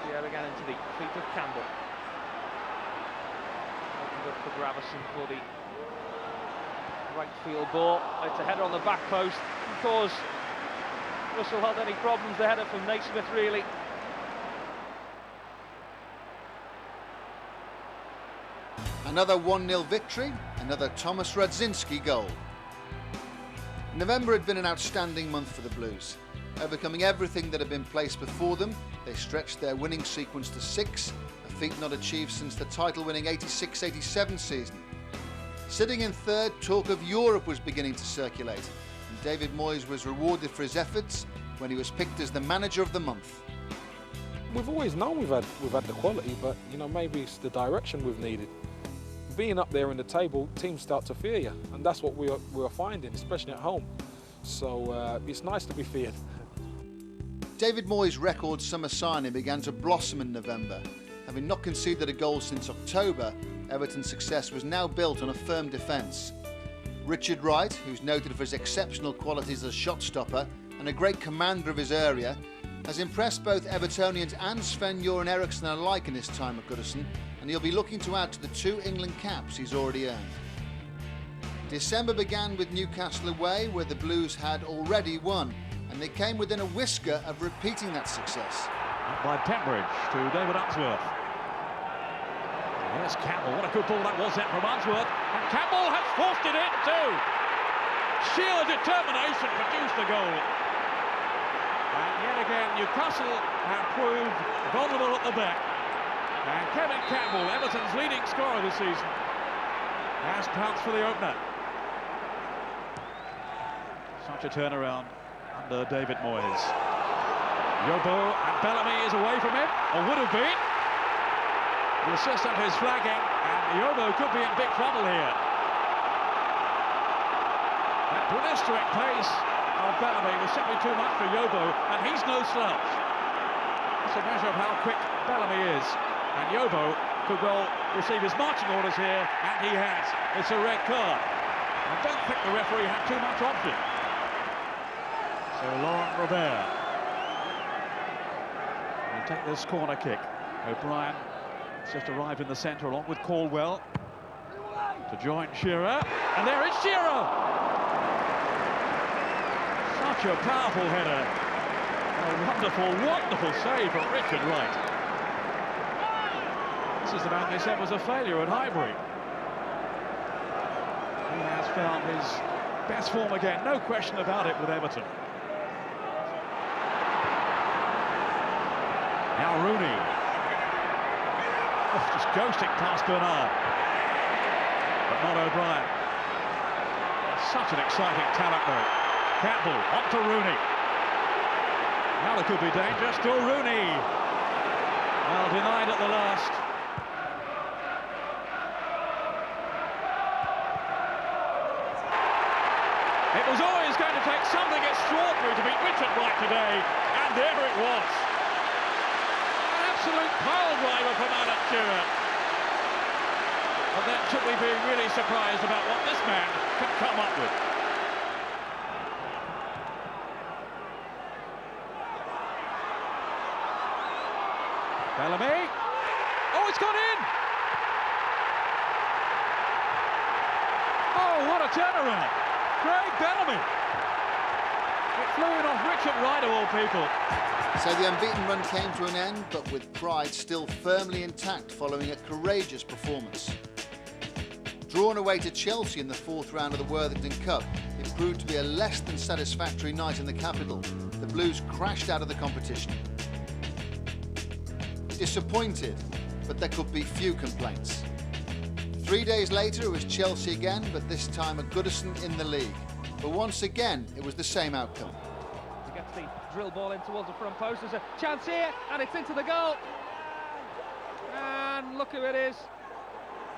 Here again into the feet of Campbell. Up for Gravison for the right field ball. It's a header on the back post. Cause Russell had any problems, the header from Naismith really. Another 1-0 victory, another Thomas Radzinski goal. November had been an outstanding month for the Blues. Overcoming everything that had been placed before them, they stretched their winning sequence to 6, a feat not achieved since the title-winning 86-87 season. Sitting in third, talk of Europe was beginning to circulate, and David Moyes was rewarded for his efforts when he was picked as the manager of the month. We've always known we've had the quality, but you know, maybe it's the direction we've needed. Being up there in the table, teams start to fear you, and that's what we're finding, especially at home. So it's nice to be feared. David Moyes' record summer signing began to blossom in November. Having not conceded a goal since October, Everton's success was now built on a firm defence. Richard Wright, who's noted for his exceptional qualities as a shot stopper and a great commander of his area, has impressed both Evertonians and Sven-Göran Eriksson alike in his time at Goodison, and he'll be looking to add to the 2 England caps he's already earned. December began with Newcastle away, where the Blues had already won, and they came within a whisker of repeating that success. By Pembridge to David Unsworth. Here's Campbell. What a good ball that was then from Unsworth. And Campbell has forced it in too. Sheer determination produced the goal. And yet again, Newcastle have proved vulnerable at the back. And Kevin Campbell, Everton's leading scorer this season, has pounced for the opener. Such a turnaround under David Moyes. Yobo and Bellamy is away from him, or would have been. The assistant is flagging, and Yobo could be in big trouble here. That blistering pace of Bellamy was simply too much for Yobo, and he's no slouch. It's a measure of how quick Bellamy is, and Yobo for goal, receive his marching orders here, and he has. It's a red card. I don't think the referee had too much option. So Laurent Robert will take this corner kick. O'Brien has just arrived in the centre along with Caldwell to join Shearer, and there is Shearer! Such a powerful header. A wonderful, wonderful save from Richard Wright. This is the man they said was a failure at Highbury. He has found his best form again, no question about it, with Everton. Now Rooney. Oh, just ghosting past Bernard. But not O'Brien. Such an exciting talent though. Campbell on to Rooney. Now there could be danger. Still Rooney. Well, denied at the last. It was always going to take something extraordinary to beat Richard Wright today, and there it was. An absolute pile driver from Alan Shearer. But then should we be really surprised about what this man can come up with? Bellamy. Oh, it's gone in! Oh, what a turnaround! Craig Bellamy! It flew in off Richard Wright of all people. So the unbeaten run came to an end, but with pride still firmly intact following a courageous performance. Drawn away to Chelsea in the fourth round of the Worthington Cup, it proved to be a less than satisfactory night in the capital. The Blues crashed out of the competition. Disappointed, but there could be few complaints. 3 days later it was Chelsea again, but this time at Goodison in the league. But once again it was the same outcome. He gets the drill ball in towards the front post. There's a chance here, and it's into the goal. And look who it is.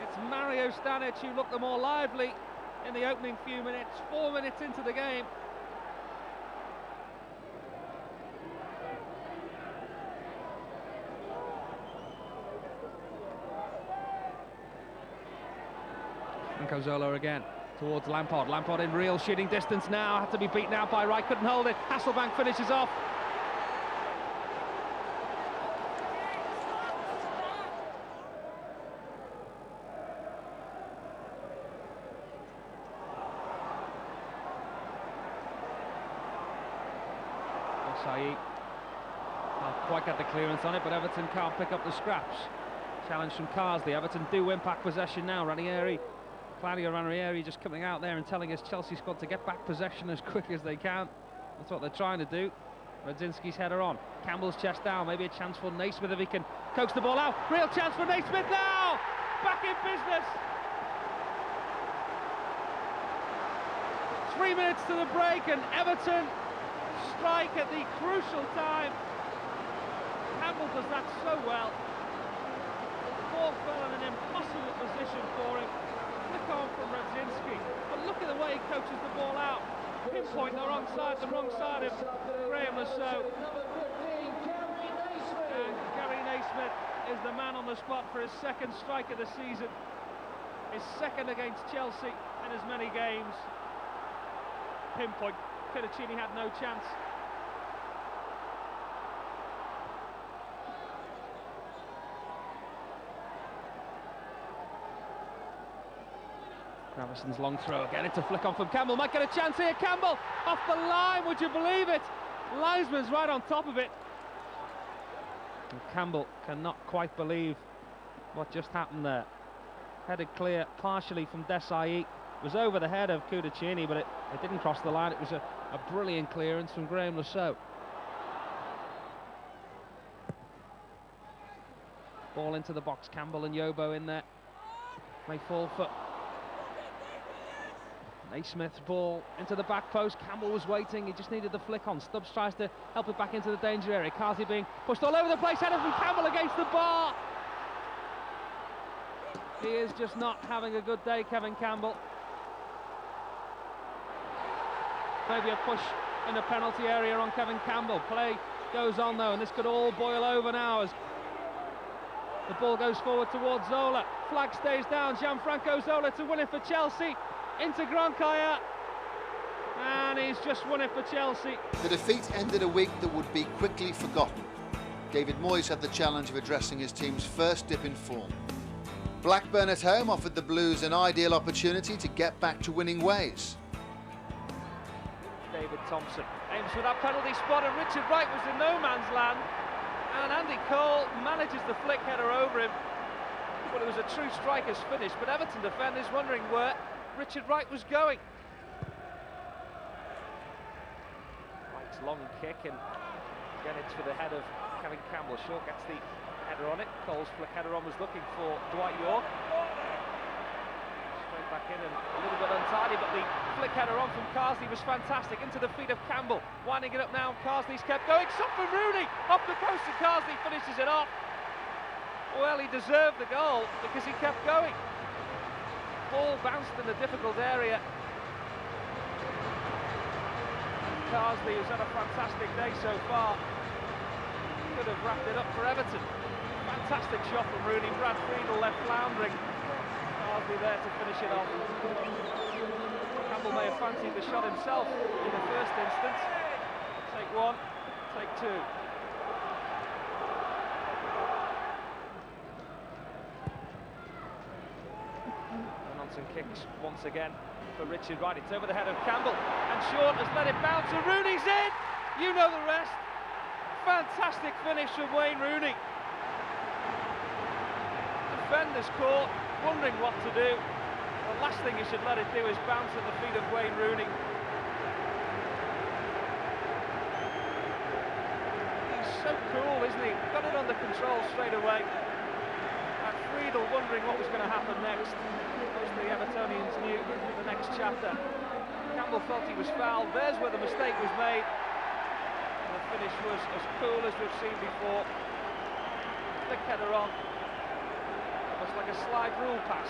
It's Mario Stanic, who looked the more lively in the opening few minutes. 4 minutes into the game. Kozolo again towards Lampard. Lampard in real shooting distance now. Had to be beaten out by Wright. Couldn't hold it. Hasselbank finishes off. Saeed can't quite get the clearance on it, but Everton can't pick up the scraps. Challenge from Carsley. Everton do win back possession now. Claudio Ranieri just coming out there and telling his Chelsea squad to get back possession as quick as they can. That's what they're trying to do. Radzinski's header on. Campbell's chest down. Maybe a chance for Naismith if he can coax the ball out. Real chance for Naismith now! Back in business! 3 minutes to the break and Everton strike at the crucial time. Campbell does that so well. The ball fell in an impossible position for him. Flick on from Radzinski, but look at the way he coaches the ball out. Pinpoint the wrong side of Graham Lasso. And Gary Naismith is the man on the spot for his second strike of the season. His second against Chelsea in as many games. Pinpoint. Cudicini had no chance. Graverson's long throw again, it's a flick on from Campbell, might get a chance here, Campbell off the line, would you believe it? Linesman's right on top of it. And Campbell cannot quite believe what just happened there. Headed clear partially from Desai, was over the head of Cudicini, but it didn't cross the line. It was a brilliant clearance from Graham Lasso. Ball into the box, Campbell and Yobo in there. May fall for Naismith's ball into the back post. Campbell was waiting, he just needed the flick on. Stubbs tries to help it back into the danger area. Carsley being pushed all over the place. Header from Campbell against the bar. He is just not having a good day, Kevin Campbell. Maybe a push in the penalty area on Kevin Campbell. Play goes on though, and this could all boil over now as The ball goes forward towards Zola. Flag stays down. Gianfranco Zola to win it for Chelsea. Into Gronkaya. And he's just won it for Chelsea. The defeat ended a week that would be quickly forgotten. David Moyes had the challenge of addressing his team's first dip in form. Blackburn at home offered the Blues an ideal opportunity to get back to winning ways. David Thompson aims for that penalty spot, and Richard Wright was in no man's land. And Andy Cole manages the flick header over him. Well, it was a true striker's finish, but Everton defenders wondering where Richard Wright was going. Wright's long kick, and again it's for the head of Kevin Campbell. Shaw gets the header on it. Cole's flick header on was looking for Dwight York. Straight back in and a little bit untidy, but the flick header on from Carsley was fantastic. Into the feet of Campbell. Winding it up now, Carsley's kept going. Shot from Rooney! Off the post, and Carsley finishes it off. Well, he deserved the goal because he kept going. Ball bounced in a difficult area. Carsley, who's had a fantastic day so far, could have wrapped it up for Everton. Fantastic shot from Rooney. Brad Friedel left floundering. Carsley there to finish it off. Campbell may have fancied the shot himself in the first instance. Take one, take two. Johnson kicks once again for Richard Wright. It's over the head of Campbell, and Short has let it bounce, and Rooney's in! You know the rest. Fantastic finish from Wayne Rooney. Defenders caught, wondering what to do. The last thing you should let it do is bounce at the feet of Wayne Rooney. He's so cool, isn't he? Got it under control straight away. And Friedel wondering what was going to happen next. Most of the Evertonians knew the next chapter. Campbell felt he was fouled. There's where the mistake was made. And the finish was as cool as we've seen before. Flick header on. Almost like a slide rule pass.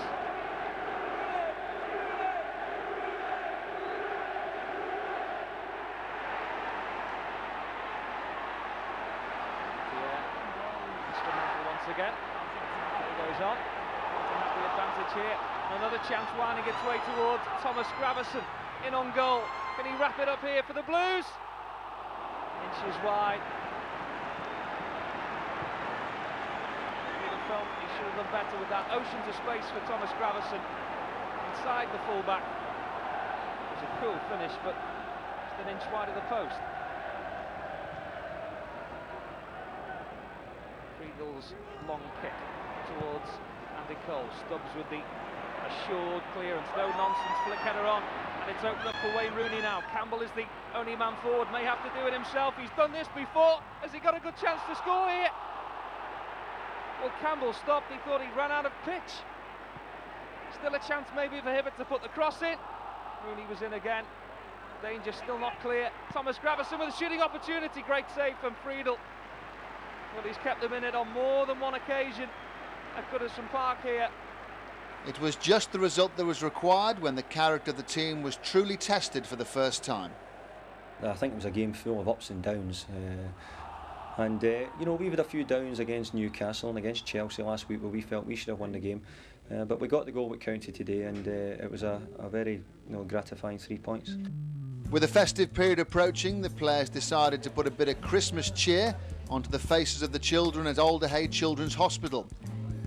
Instrumental once again. It goes on. Has the advantage here. Another chance winding its way towards Thomas Gravison. In on goal. Can he wrap it up here for the Blues? Inches wide. Felt he should have done better with that. Oceans of space for Thomas Gravison inside the fullback. It was a cool finish, but just an inch wide of the post. Friedel's long kick towards Andy Cole. Stubbs with the assured clearance. No nonsense flick header on, and it's opened up for Wayne Rooney now. Campbell is the only man forward, may have to do it himself. He's done this before. Has he got a good chance to score here? Well, Campbell stopped. He thought he'd run out of pitch. Still a chance maybe for Hibbert to put the cross in. Rooney was in again. Danger still not clear. Thomas Gravison with a shooting opportunity. Great save from Friedel. Well, he's kept them in it on more than one occasion at Goodison Park here. It was just the result that was required when the character of the team was truly tested for the first time. I think it was a game full of ups and downs. You know, we've had a few downs against Newcastle and against Chelsea last week where we felt we should have won the game. But we got the goal that counted today, and it was a very gratifying 3 points. With the festive period approaching, the players decided to put a bit of Christmas cheer onto the faces of the children at Alderhay Children's Hospital.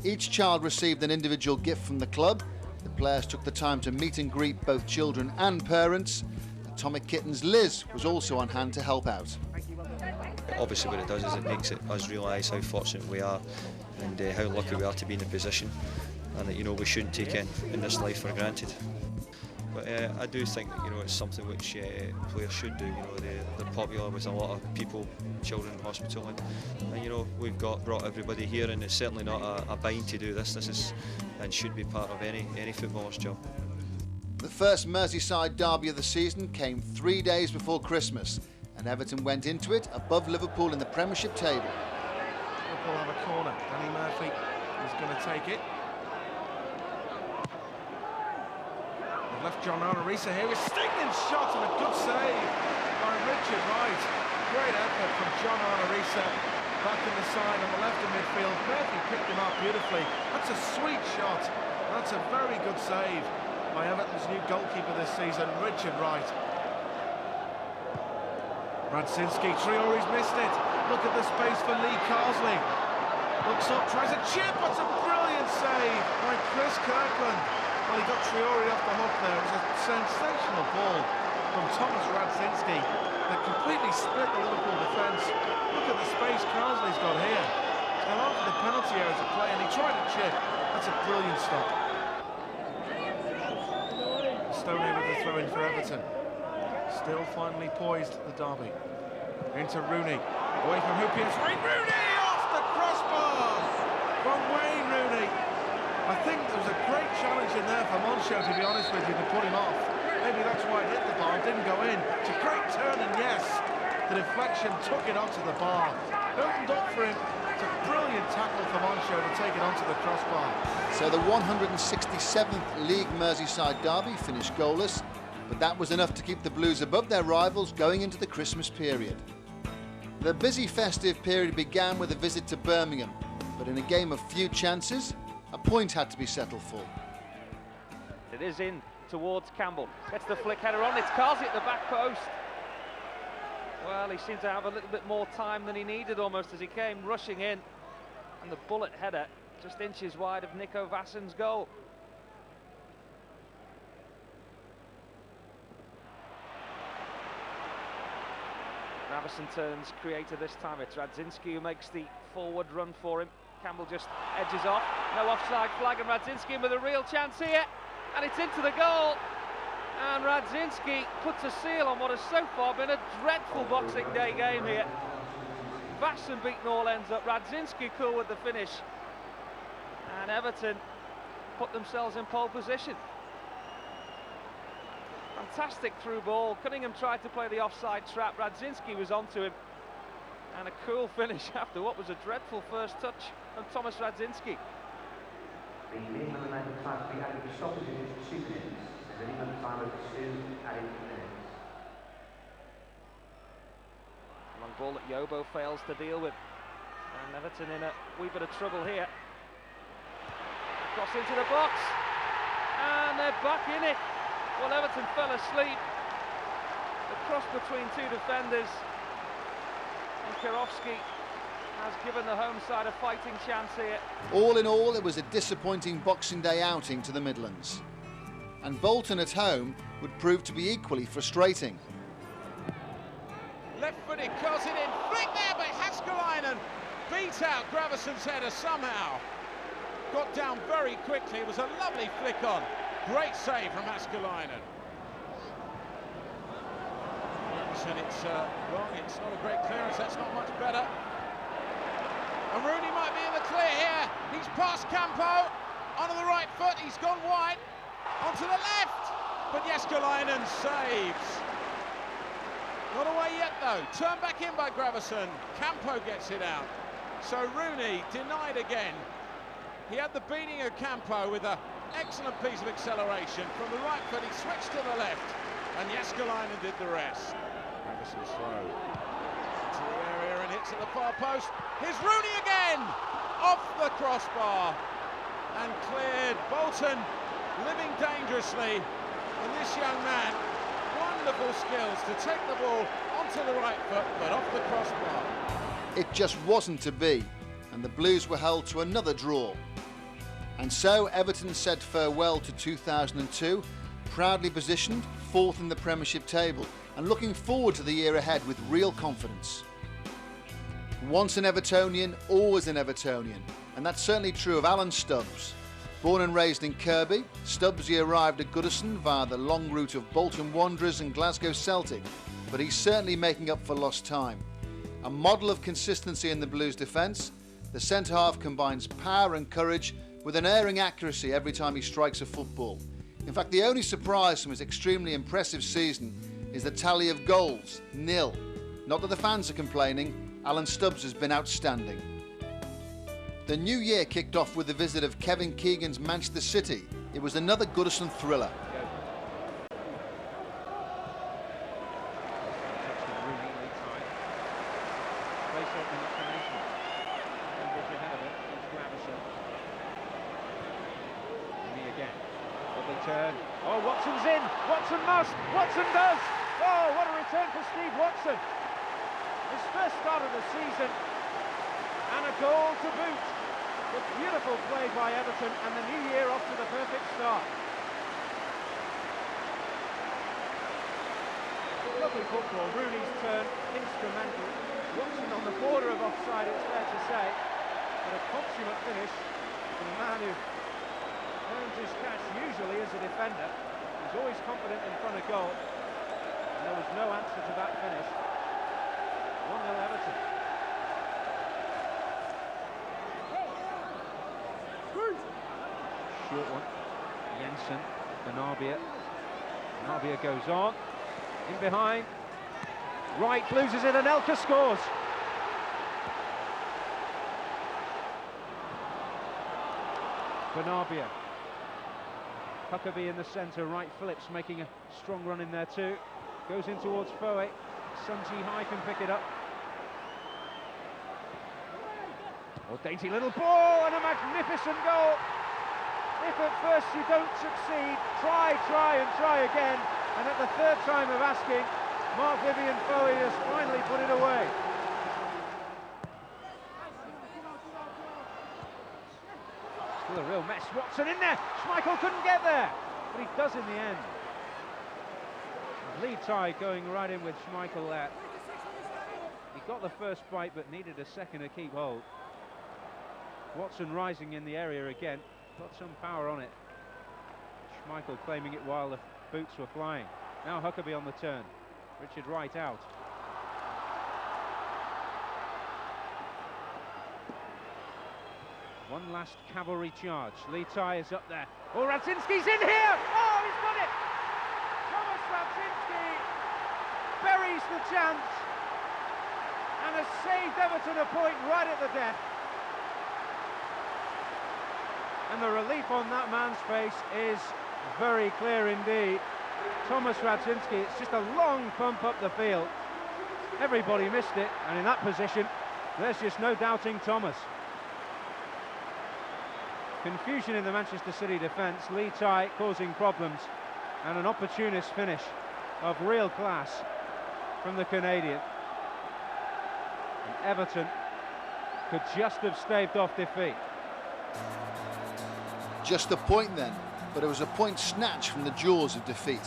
Each child received an individual gift from the club. The players took the time to meet and greet both children and parents. Atomic Kitten's Liz was also on hand to help out. Obviously what it does is it makes us realise how fortunate we are and how lucky we are to be in the position, and that we shouldn't take in this life for granted. But I do think that it's something which players should do. They're popular with a lot of people, children in hospital, and we've brought everybody here, and it's certainly not a bind to do this. This is and should be part of any footballer's job. The first Merseyside derby of the season came 3 days before Christmas, and Everton went into it above Liverpool in the Premiership table. Liverpool have a corner. Danny Murphy is going to take it. They've left John Arisa here with stinging shot and a good save by Richard Wright. Great effort from John Arisa. back in the side on the left of midfield. Murphy picked him up beautifully. That's a sweet shot. That's a very good save by Everton's new goalkeeper this season, Richard Wright. Radzinski, Traore's missed it. Look at the space for Lee Carsley. Looks up, tries a chip. That's a brilliant save by Chris Kirkland. Well, he got Traore off the hook there. It was a sensational ball from Thomas Radzinski that completely split the Liverpool defence. Look at the space Carsley's got here. He's gone on for the penalty area to play, and he tried a chip. That's a brilliant stop. Stoney with the throw in for Everton. Still finally poised the derby. Into Rooney. Away from Hoopius. Wayne Rooney off the crossbar from Wayne Rooney. I think there was a great challenge in there for Moncho, to be honest with you, to put him off. Maybe that's why it hit the bar, didn't go in. It's a great turn, and yes, the deflection took it onto the bar. Opened up for him. It's a brilliant tackle for Moncho to take it onto the crossbar. So the 167th League Merseyside derby finished goalless, but that was enough to keep the Blues above their rivals going into the Christmas period. The busy festive period began with a visit to Birmingham, but in a game of few chances, a point had to be settled for. It is in towards Campbell. Gets the flick header on. It's Carsley at the back post. Well, he seemed to have a little bit more time than he needed almost as he came rushing in. And the bullet header just inches wide of Nico Vassen's goal. Gravison turns creator this time. It's Radzinski who makes the forward run for him. Campbell just edges off. No offside flag, and Radzinski with a real chance here. And it's into the goal. And Radzinski puts a seal on what has so far been a dreadful Boxing Day game here. Vassen beaten all ends up. Radzinski cool with the finish. And Everton put themselves in pole position. Fantastic through ball. Cunningham tried to play the offside trap. Radzinski was onto him. And a cool finish after what was a dreadful first touch from Thomas Radzinski. The minimum amount of time to be added to stoppage is 2 minutes. The minimum time of 2 added minutes. Long ball that Yobo fails to deal with. And Everton in a wee bit of trouble here. Cross into the box. And they're back in it. Well, Everton fell asleep. The cross between two defenders. And Kirovski has given the home side a fighting chance here. All in all, it was a disappointing Boxing Day outing to the Midlands. And Bolton at home would prove to be equally frustrating. Left-footed, curls it in, flick there, but Haskelainen beat out Gravison's header somehow. Got down very quickly, it was a lovely flick on. Great save from Haskelainen. And it's wrong, it's not a great clearance, that's not much better. And Rooney might be in the clear here. He's past Campo, onto the right foot, he's gone wide, onto the left. But Haskelainen saves. Not away yet though, turned back in by Gravison. Campo gets it out. So Rooney denied again. He had the beating of Campo with an excellent piece of acceleration. From the right foot, he switched to the left, and Haskelainen did the rest. Gravison's throw to the area and hits at the far post. Here's Rooney again, off the crossbar, and cleared. Bolton living dangerously, and this young man, wonderful skills to take the ball onto the right foot, but off the crossbar. It just wasn't to be, and the Blues were held to another draw. And so Everton said farewell to 2002, proudly positioned 4th in the Premiership table, and looking forward to the year ahead with real confidence. Once an Evertonian, always an Evertonian, and that's certainly true of Alan Stubbs. Born and raised in Kirkby, Stubbsy arrived at Goodison via the long route of Bolton Wanderers and Glasgow Celtic, but he's certainly making up for lost time. A model of consistency in the Blues' defence, the centre-half combines power and courage with an erring accuracy every time he strikes a football. In fact, the only surprise from his extremely impressive season is the tally of goals, 0. Not that the fans are complaining, Alan Stubbs has been outstanding. The new year kicked off with the visit of Kevin Keegan's Manchester City. It was another Goodison thriller. Turn. Oh, Watson's in. Watson must. Watson does. Oh, what a return for Steve Watson. His first start of the season. And a goal to boot. A beautiful play by Everton, and the new year off to the perfect start. Lovely football. Rooney's turn, instrumental. Watson on the border of offside, it's fair to say. But a consummate finish from a man who earns his cash usually as a defender. He's always confident in front of goal. And there was no answer to that finish. 1-0 Everton. Short one. Jensen, Benarbia. Benarbia goes on. In behind. Wright loses it and Elka scores. Benarbia. Huckabee in the centre, Wright Phillips making a strong run in there too. Goes in towards Foe. Sun Ji Hai can pick it up. Oh, dainty little ball and a magnificent goal. If at first you don't succeed, try and try again. And at the third time of asking, Mark Vivian Foe has finally put it away. Still a real mess. Watson in there. Schmeichel couldn't get there, but he does in the end. Lee Tai going right in with Schmeichel there. He got the first bite, but needed a second to keep hold. Watson rising in the area again. Got some power on it. Schmeichel claiming it while the boots were flying. Now Huckabee on the turn. Richard Wright out. One last cavalry charge. Lee Tai is up there. Oh, Radzinski's in here! Oh, he's got it! Thomas Radzinski buries the chance and has saved Everton a point right at the death. And the relief on that man's face is very clear indeed. Thomas Radzinski, it's just a long pump up the field. Everybody missed it, and in that position, there's just no doubting Thomas. Confusion in the Manchester City defence, Lee Tai causing problems, and an opportunist finish of real class from the Canadian. And Everton could just have staved off defeat. Just a point then, but it was a point snatched from the jaws of defeat.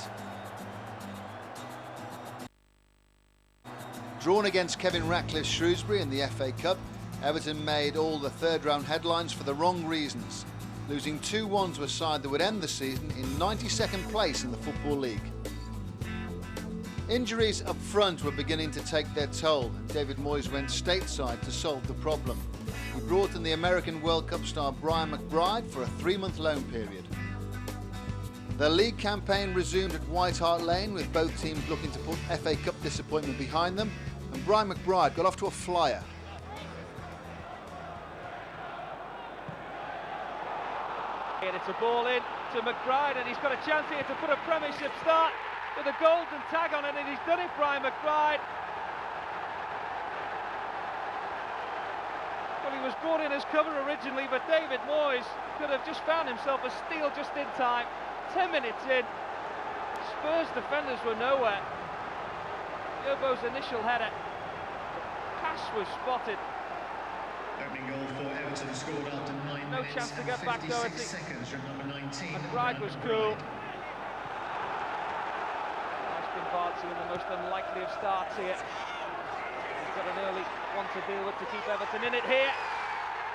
Drawn against Kevin Ratcliffe's Shrewsbury in the FA Cup, Everton made all the third-round headlines for the wrong reasons, losing 2-1 to a side that would end the season in 92nd place in the Football League. Injuries up front were beginning to take their toll. David Moyes went stateside to solve the problem. He brought in the American World Cup star Brian McBride for a 3-month loan period. The league campaign resumed at White Hart Lane, with both teams looking to put FA Cup disappointment behind them, and Brian McBride got off to a flyer. And it's a ball in to McBride, and he's got a chance here to put a Premiership start with a golden tag on it, and he's done it, Brian McBride. Well, he was brought in as cover originally, but David Moyes could have just found himself a steal just in time. 10 minutes in, Spurs defenders were nowhere. Yobo's initial header, the pass was spotted. Opening goal for Everton, scored after 9 no minutes chance to and get back, 56 Doherty. seconds from number 19. McBride was cool. Ashton Bart's in the most unlikely of starts here. He's got an early one to deal with to keep Everton in it here.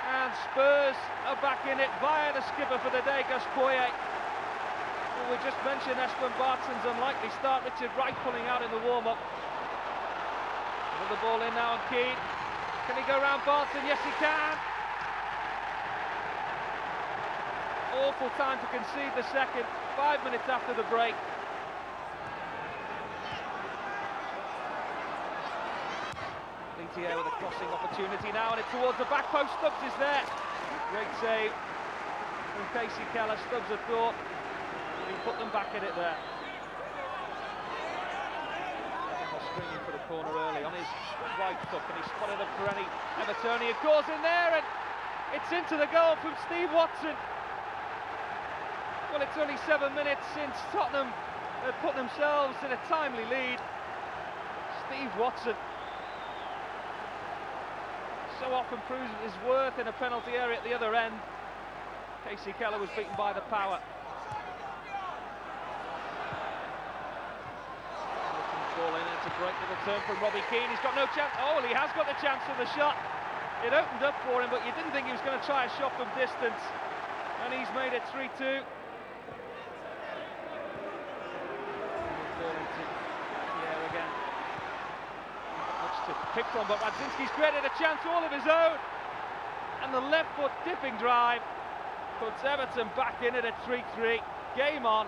And Spurs are back in it via the skipper for the day, Gus Poyet. Well, we just mentioned Ashton Barton's unlikely start. Richard Wright pulling out in the warm-up. Another ball in now on Keane. Can he go round Barton? Yes, he can. Awful time to concede the second. 5 minutes after the break. Lintier with a crossing opportunity now, and it's towards the back post. Stubbs is there. Great save from Casey Keller. Stubbs had thought he put them back in it there. Springing for the corner early on his right foot, and he spotted up for any Evertonian. Goes in there, and it's into the goal from Steve Watson. Well, it's only 7 minutes since Tottenham had put themselves in a timely lead. Steve Watson so often proves his worth in a penalty area at the other end. Casey Keller was beaten by the power. Ball in, it's a great little turn from Robbie Keane. He's got no chance. Oh, well, he has got the chance for the shot. It opened up for him, but you didn't think he was going to try a shot from distance. And he's made it 3-2. Again. Much to pick from, but Radzinski's created a chance all of his own. And the left foot dipping drive puts Everton back in it at 3-3. Game on.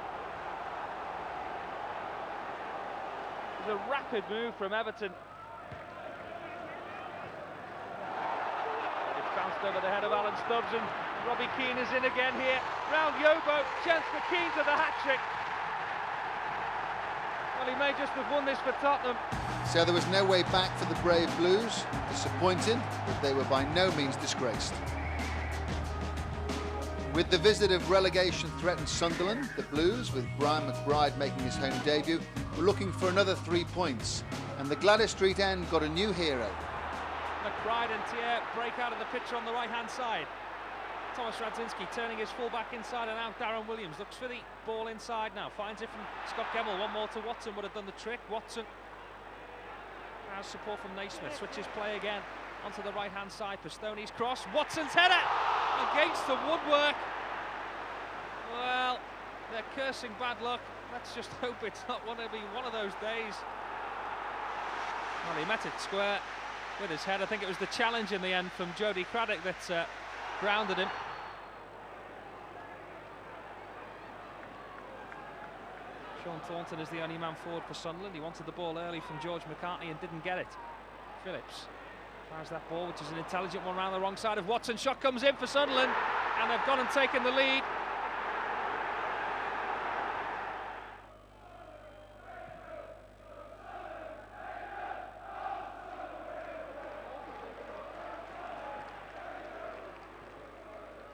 A rapid move from Everton. It's bounced over the head of Alan Stubbs, and Robbie Keane is in again here. Round Yobo, chance for Keane to the hat-trick. Well, he may just have won this for Tottenham. So there was no way back for the Brave Blues. Disappointing, but they were by no means disgraced. With the visit of relegation threatened Sunderland, the Blues, with Brian McBride making his home debut, were looking for another 3 points, and the Gladys Street end got a new hero. McBride and Thier break out of the picture on the right-hand side. Thomas Radzinski turning his full-back inside, and out Darren Williams looks for the ball inside now, finds it from Scott Gemmell. One more to Watson would have done the trick. Watson has support from Naismith, switches play again onto the right-hand side. Pistoni's cross, Watson's header against the woodwork. Well, they're cursing bad luck. Let's just hope it's not going to be one of those days. Well, he met it square with his head. I think it was the challenge in the end from Jody Craddock that grounded him. Sean Thornton is the only man forward for Sunderland. He wanted the ball early from George McCartney and didn't get it. Phillips fires that ball, which is an intelligent one, round the wrong side of Watson. Shot comes in for Sunderland, and they've gone and taken the lead.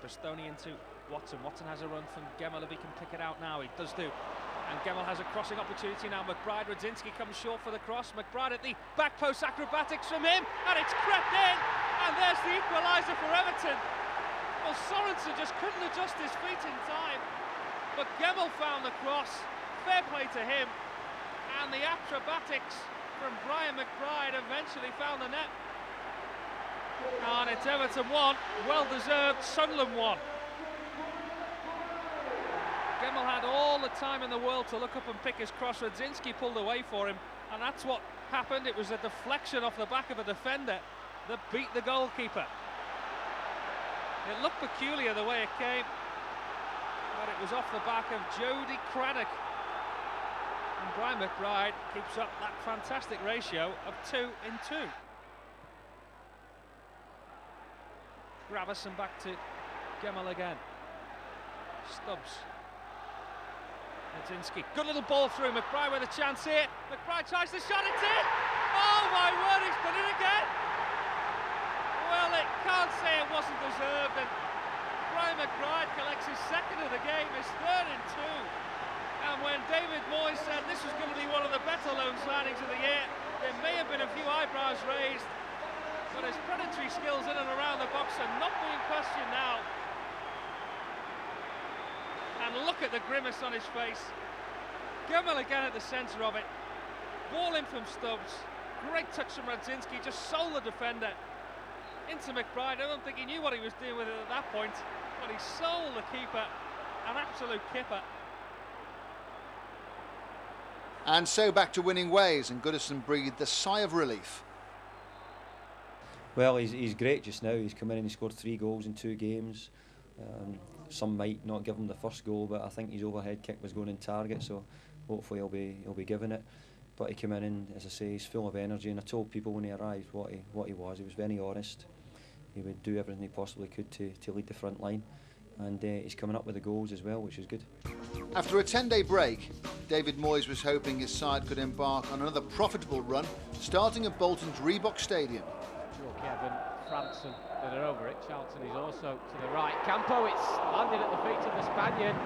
Bristoni into Watson. Watson has a run from Gemmell if he can pick it out now. He does do. And Gemmell has a crossing opportunity now. McBride, Radzinski comes short for the cross. McBride at the back post, acrobatics from him, and it's crept in. And there's the equaliser for Everton. Well, Sorensen just couldn't adjust his feet in time, but Gemmell found the cross. Fair play to him. And the acrobatics from Brian McBride eventually found the net. And it's Everton 1, well-deserved, Sunderland 1. Gemmell had all the time in the world to look up and pick his cross. Radzinski pulled away for him, and that's what happened. It was a deflection off the back of a defender that beat the goalkeeper. It looked peculiar the way it came, but it was off the back of Jody Craddock. And Brian McBride keeps up that fantastic ratio of 2 in 2. Gravison back to Gemmell again. Stubbs. Radzinski. Good little ball through. McBride with a chance here. McBride tries the shot. It's in! Oh my word, he's done it again! Well, it can't say it wasn't deserved. And Brian McBride collects his second of the game, his 3rd in 2. And when David Moyes said this was going to be one of the better loan signings of the year, there may have been a few eyebrows raised. But his predatory skills in and around the box are not being questioned now. And look at the grimace on his face. Gemmell again at the centre of it. Ball in from Stubbs. Great touch from Radzinski, just sold the defender. Into McBride, I don't think he knew what he was doing with it at that point. But he sold the keeper, an absolute kipper. And so back to winning ways, and Goodison breathed a sigh of relief. Well, he's great just now. He's come in and he scored 3 goals in 2 games. Some might not give him the first goal, but I think his overhead kick was going in target, so hopefully he'll be given it. But he came in and, as I say, he's full of energy, and I told people when he arrived what he was. He was very honest. He would do everything he possibly could to lead the front line, and he's coming up with the goals as well, which is good. After a 10-day break, David Moyes was hoping his side could embark on another profitable run, starting at Bolton's Reebok Stadium. Kevin, Franson that are over it. Charlton is also to the right. Campo, it's landed at the feet of the Spaniard.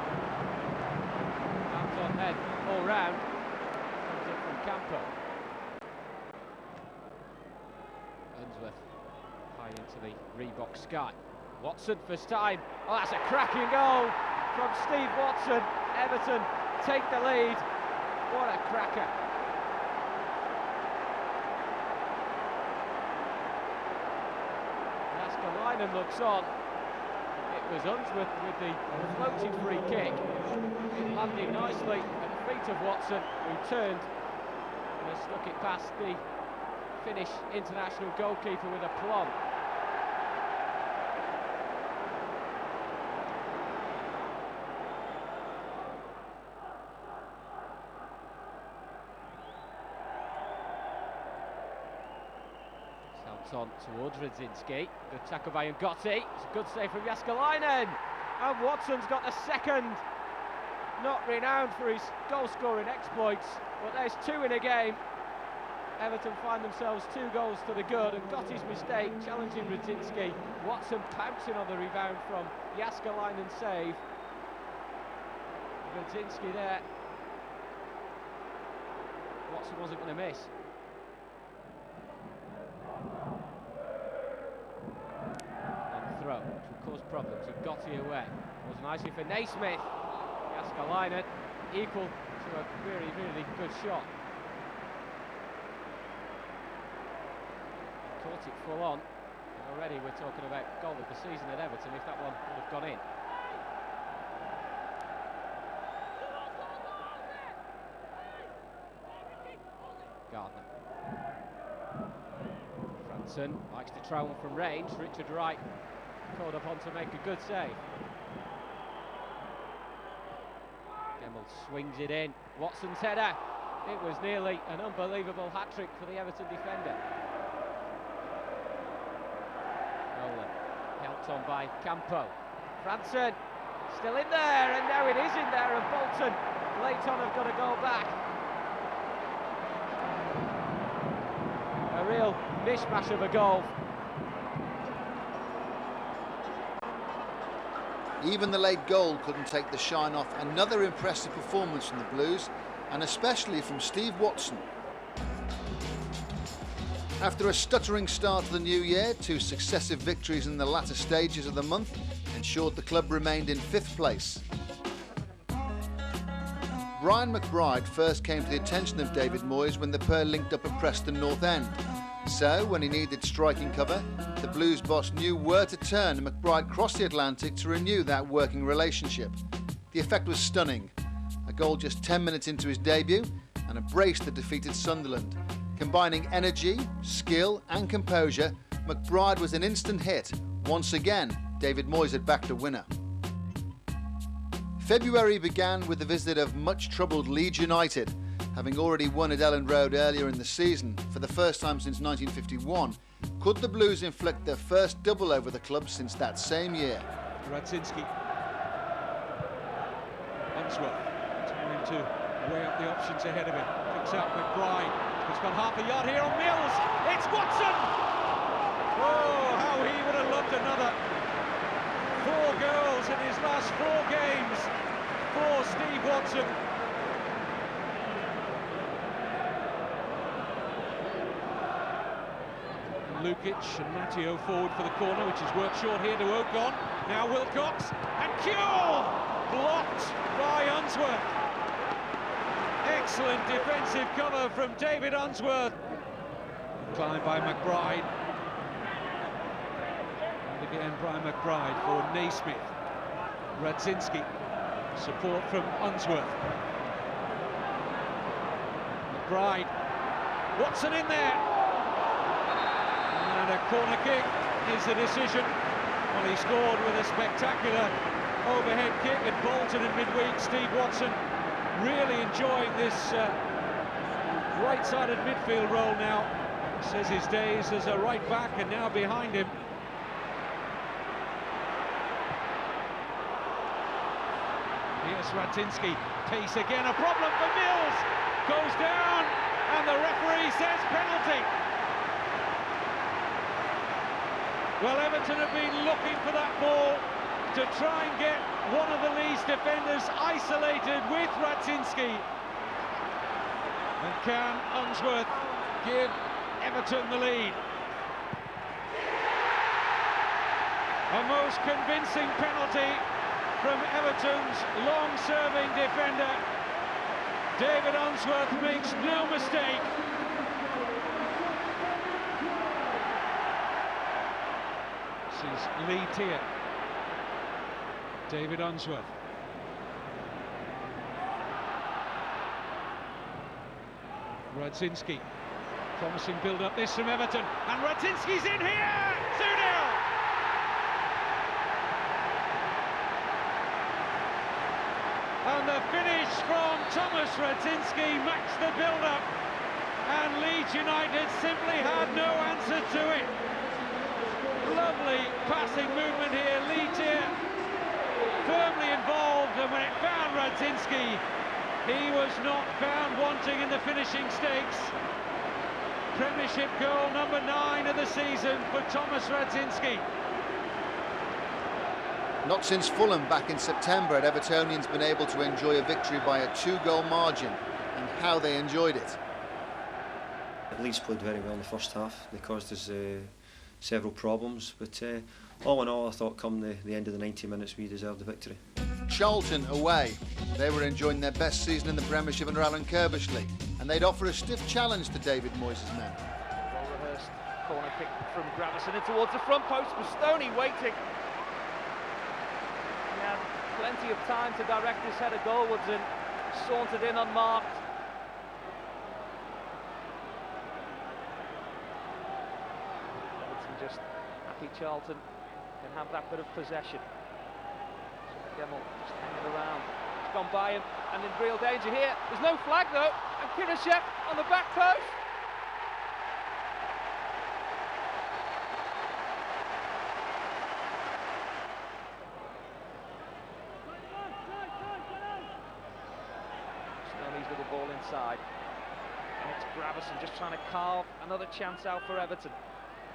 round. Comes in from Campo. Unsworth high into the Reebok sky. Watson first time. Oh, that's a cracking goal from Steve Watson. Everton take the lead. What a cracker. Jaskalainen looks on. It was Unsworth with the floating free kick. It landed nicely at the feet of Watson, who turned and stuck it past the Finnish international goalkeeper with aplomb. On towards Radzinski. Good tackle by Ngotti. It's a good save from Jaskalainen. And Watson's got the second. Not renowned for his goal-scoring exploits, but there's 2 in a game. Everton find themselves 2 goals to the good, and Ngotti's mistake challenging Radzinski. Watson pouncing on the rebound from Jaskalainen's save. Radzinski there. Watson wasn't going to miss. Throw, which will cause problems. Ngotti away. Was nicely for Naismith. Jaskalainen equal to a very, really good shot. Caught it full on. And already we're talking about goal of the season at Everton if that one would have gone in. Gardner. Franson likes to try one from range. Richard Wright called upon to make a good save. Gemmell swings it in. Watson's header. It was nearly an unbelievable hat-trick for the Everton defender. Nolan helped on by Campo. Franson still in there, and now it is in there, and Bolton late on have got to go back. A real mishmash of a goal. Even the late goal couldn't take the shine off another impressive performance from the Blues, and especially from Steve Watson. After a stuttering start to the new year, 2 successive victories in the latter stages of the month ensured the club remained in 5th place. Brian McBride first came to the attention of David Moyes when the pair linked up at Preston North End. So, when he needed striking cover, the Blues boss knew where to turn, and McBride crossed the Atlantic to renew that working relationship. The effect was stunning. A goal just 10 minutes into his debut, and a brace that defeated Sunderland. Combining energy, skill and composure, McBride was an instant hit. Once again, David Moyes had backed a winner. February began with the visit of much-troubled Leeds United. Having already won at Elland Road earlier in the season, for the first time since 1951, could the Blues inflict their first double over the club since that same year? Radzinski. Unsworth trying to weigh up the options ahead of him. Picks out McBride. It's got half a yard here on Mills. It's Watson! Oh, how he would have loved another. 4 goals in his last 4 games for Steve Watson. Lukic and Matteo forward for the corner, which is worked short here to Ocon. Now Wilcox, and Cure! Blocked by Unsworth. Excellent defensive cover from David Unsworth. Climbed by McBride. And again, Brian McBride for Naismith. Radzinski. Support from Unsworth. McBride. Watson in there. And a corner kick is the decision. Well, he scored with a spectacular overhead kick at Bolton in midweek. Steve Watson really enjoying this right-sided midfield role now. Says his days as a right back and now behind him. Here's Radzinski. Pace again, a problem for Mills. Goes down and the referee says penalty. Well, Everton have been looking for that ball to try and get one of the Leeds defenders isolated with Radzinski. And can Unsworth give Everton the lead? A most convincing penalty from Everton's long-serving defender. David Unsworth makes no mistake. This is Lee Tier. David Unsworth. Radzinski. Promising build-up this from Everton. And Radzinski's in here! 2-0! And the finish from Thomas Radzinski matched the build-up, and Leeds United simply had no answer to it. Lovely passing movement here. Leeds here firmly involved, and when it found Radzinski, he was not found wanting in the finishing stakes. Premiership goal number 9 of the season for Thomas Radzinski. Not since Fulham back in September had Evertonians been able to enjoy a victory by a 2-goal margin, and how they enjoyed it. Leeds played very well in the first half. They caused us several problems, but all in all I thought come the end of the 90 minutes we deserved the victory. Charlton away. They were enjoying their best season in the Premiership under Alan Kirbishley, and they'd offer a stiff challenge to David Moyes' men. Well rehearsed corner kick from Gravison in towards the front post, Bastoni waiting. He had plenty of time to direct his header goalwards and sauntered in unmarked. Everton just happy Charlton can have that bit of possession. Gemmell just hanging around. It's gone by him and in real danger here. There's no flag though, and Kirashev on the back post. Stoney's little ball inside, and it's Gravison just trying to carve another chance out for Everton.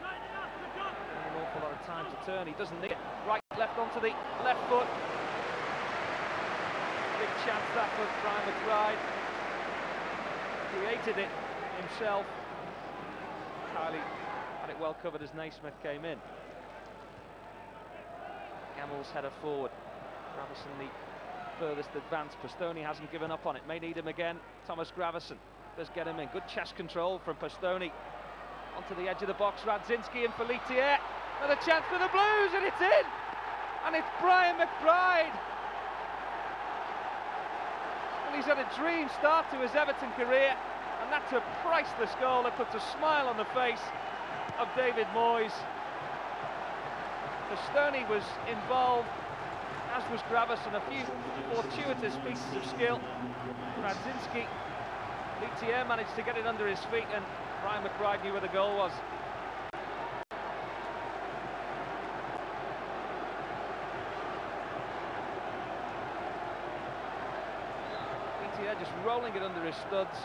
An awful lot of time to turn. He doesn't need it. Right, left onto the left foot. Big chance that for Brian McBride. Created it himself. Kylie had it well covered as Naismith came in. Gemmell's header forward. Gravison the furthest advance. Pastoni hasn't given up on it. May need him again. Thomas Gravison does get him in. Good chest control from Pastoni. Onto the edge of the box. Radzinski and Felitier. Another chance for the Blues, and it's in! And it's Brian McBride. Well, he's had a dream start to his Everton career, and that's a priceless goal that puts a smile on the face of David Moyes. Pastoni was involved, as was Gravison, a few fortuitous pieces of skill. Radzinski, Felitier managed to get it under his feet, and Brian McBride knew where the goal was. Felitier just rolling it under his studs.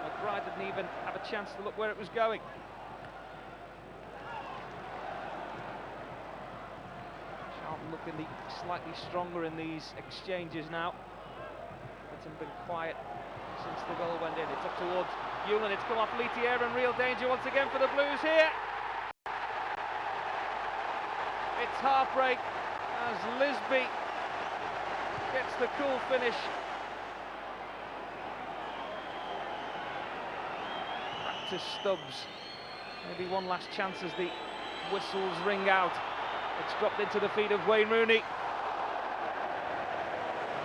McBride didn't even have a chance to look where it was going. Charlton looking slightly stronger in these exchanges now. Everton been quiet since the goal went in. It's up towards Hewlin, it's come off Felitier, in real danger once again for the Blues here. It's heartbreak as Lisby gets the cool finish. Back to Stubbs. Maybe one last chance as the whistles ring out. It's dropped into the feet of Wayne Rooney.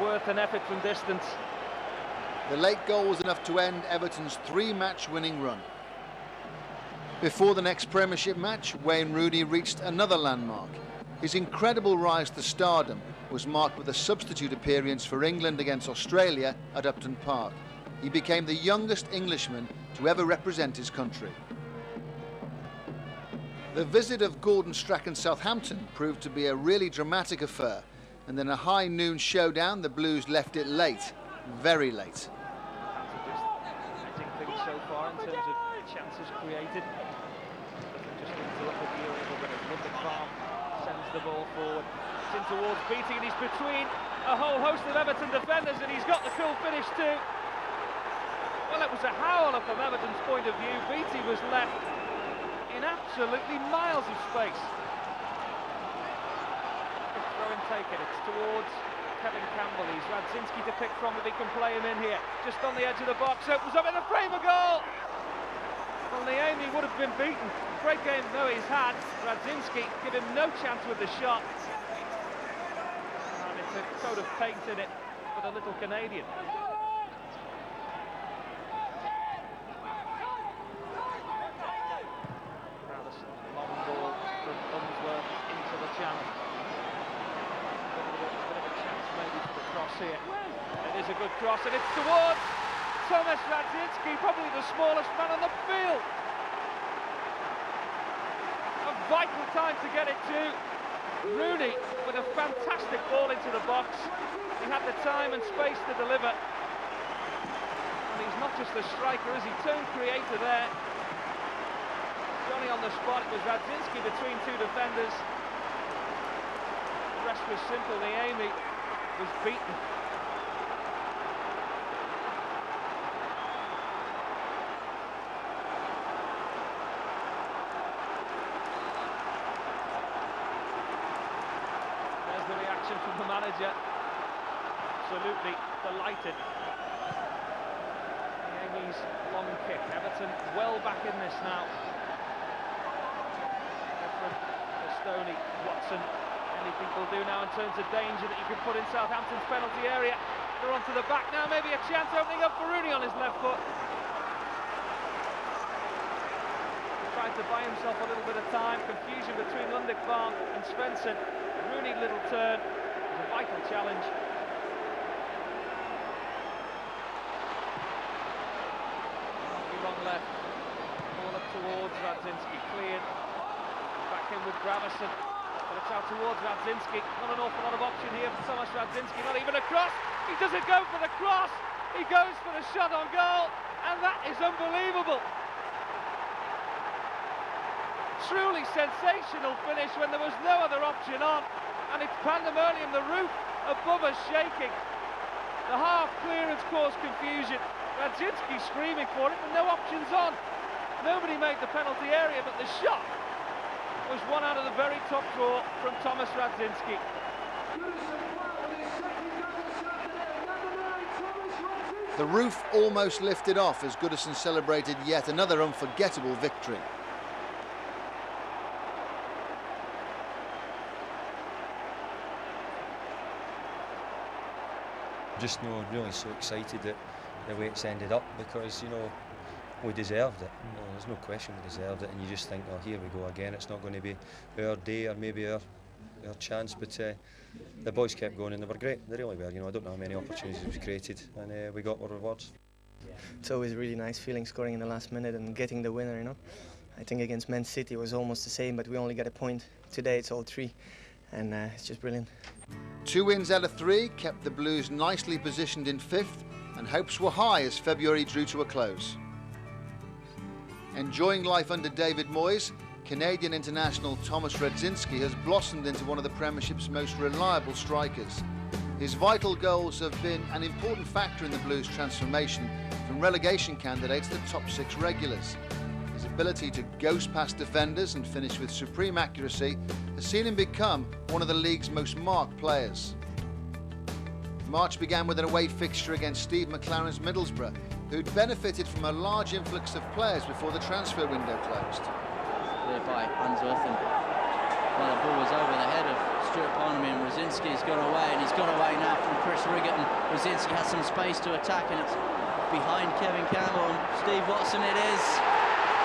Worth an effort from distance. The late goal was enough to end Everton's 3-match winning run. Before the next Premiership match, Wayne Rooney reached another landmark. His incredible rise to stardom was marked with a substitute appearance for England against Australia at Upton Park. He became the youngest Englishman to ever represent his country. The visit of Gordon Strachan Southampton proved to be a really dramatic affair, and in a high noon showdown the Blues left it late, very late. So far in terms of chances created, doesn't just interrupt the gear, but a lovely palm sends the ball forward. It's in towards Beattie, and he's between a whole host of Everton defenders, and he's got the cool finish too. Well, it was a howler from Everton's point of view. Beattie was left in absolutely miles of space. Throw and take it. It's towards Kevin Campbell. He's Radzinski to pick from if he can play him in here. Just on the edge of the box. Opens up in the frame, a goal! Well, Niemi would have been beaten. Great game though he's had. Radzinski give him no chance with the shot. And it's a coat of paint in it for the little Canadian. Now this long ball from Unsworth into the channel. Bit of a chance maybe for the cross here. It is a good cross and it's towards Thomas Radzinski, probably the smallest man on the field. A vital time to get it to. Rooney with a fantastic ball into the box. He had the time and space to deliver. And he's not just a striker, is he? Turn creator there. Johnny on the spot. It was Radzinski between two defenders. The rest was simple. Niemi was beaten. There's the reaction from the manager. Absolutely delighted. Niemi's long kick. Everton well back in this now. Different for Stoney, Watson. Anything will do now in terms of danger that you can put in Southampton's penalty area. They're onto the back now, maybe a chance opening up for Rooney on his left foot. Trying to buy himself a little bit of time. Confusion between Lundekvam and Svensson. Rooney little turn. It was a vital challenge. Long left. Ball up towards Radzinski. Cleared. Back in with Gravison. But it's out towards Radzinski. Not an awful lot of option here for Thomas Radzinski. Not even a cross. He doesn't go for the cross. He goes for the shot on goal. And that is unbelievable. Truly sensational finish when there was no other option on. And it's pandemonium. The roof above us shaking. The half clearance caused confusion. Radzinski screaming for it, and no options on. Nobody made the penalty area, but the shot was one out of the very top drawer from Thomas Radzinski. The roof almost lifted off as Goodison celebrated yet another unforgettable victory. Just really so excited that the way it's ended up, because we deserved it. There's no question we deserved it, and you just think, oh, here we go again. It's not going to be our day or maybe our chance, but the boys kept going and they were great. They really were. I don't know how many opportunities we created, and we got our rewards. It's always a really nice feeling scoring in the last minute and getting the winner. I think against Man City it was almost the same, but we only got a point. Today it's all 3, and it's just brilliant. 2 wins out of 3 kept the Blues nicely positioned in 5th, and hopes were high as February drew to a close. Enjoying life under David Moyes, Canadian international Thomas Radzinski has blossomed into one of the Premiership's most reliable strikers. His vital goals have been an important factor in the Blues' transformation from relegation candidates to top 6 regulars. His ability to ghost past defenders and finish with supreme accuracy has seen him become one of the league's most marked players. March began with an away fixture against Steve McLaren's Middlesbrough, who'd benefited from a large influx of players before the transfer window closed. There by Unsworth, and the ball was over the head of Stuart Barnaby, and Radzinski's gone away, and he's gone away now from Chris Riggott, and Radzinski has some space to attack, and it's behind Kevin Campbell, and Steve Watson it is.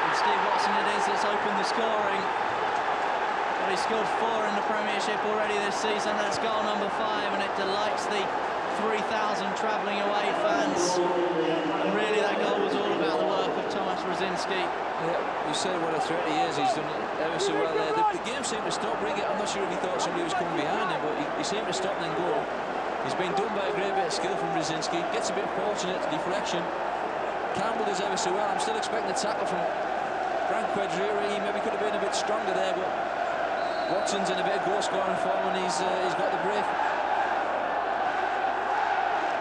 And Steve Watson it is that's opened the scoring. Well, he scored 4 in the Premiership already this season. That's goal number 5, and it delights the 3,000 travelling away fans. And really that goal was all about the work of Thomas Radzinski. Yeah, you said what a threat he is. He's done it ever so well there. The game seemed to stop Riggott. I'm not sure if he thought somebody was coming behind him, but he seemed to stop and then go. He's been done by a great bit of skill from Radzinski. Gets a bit fortunate, deflection. Campbell does ever so well. I'm still expecting a tackle from Frank Quadriri. He maybe could have been a bit stronger there, but Watson's in a bit of goal scoring form, and he's got the brief.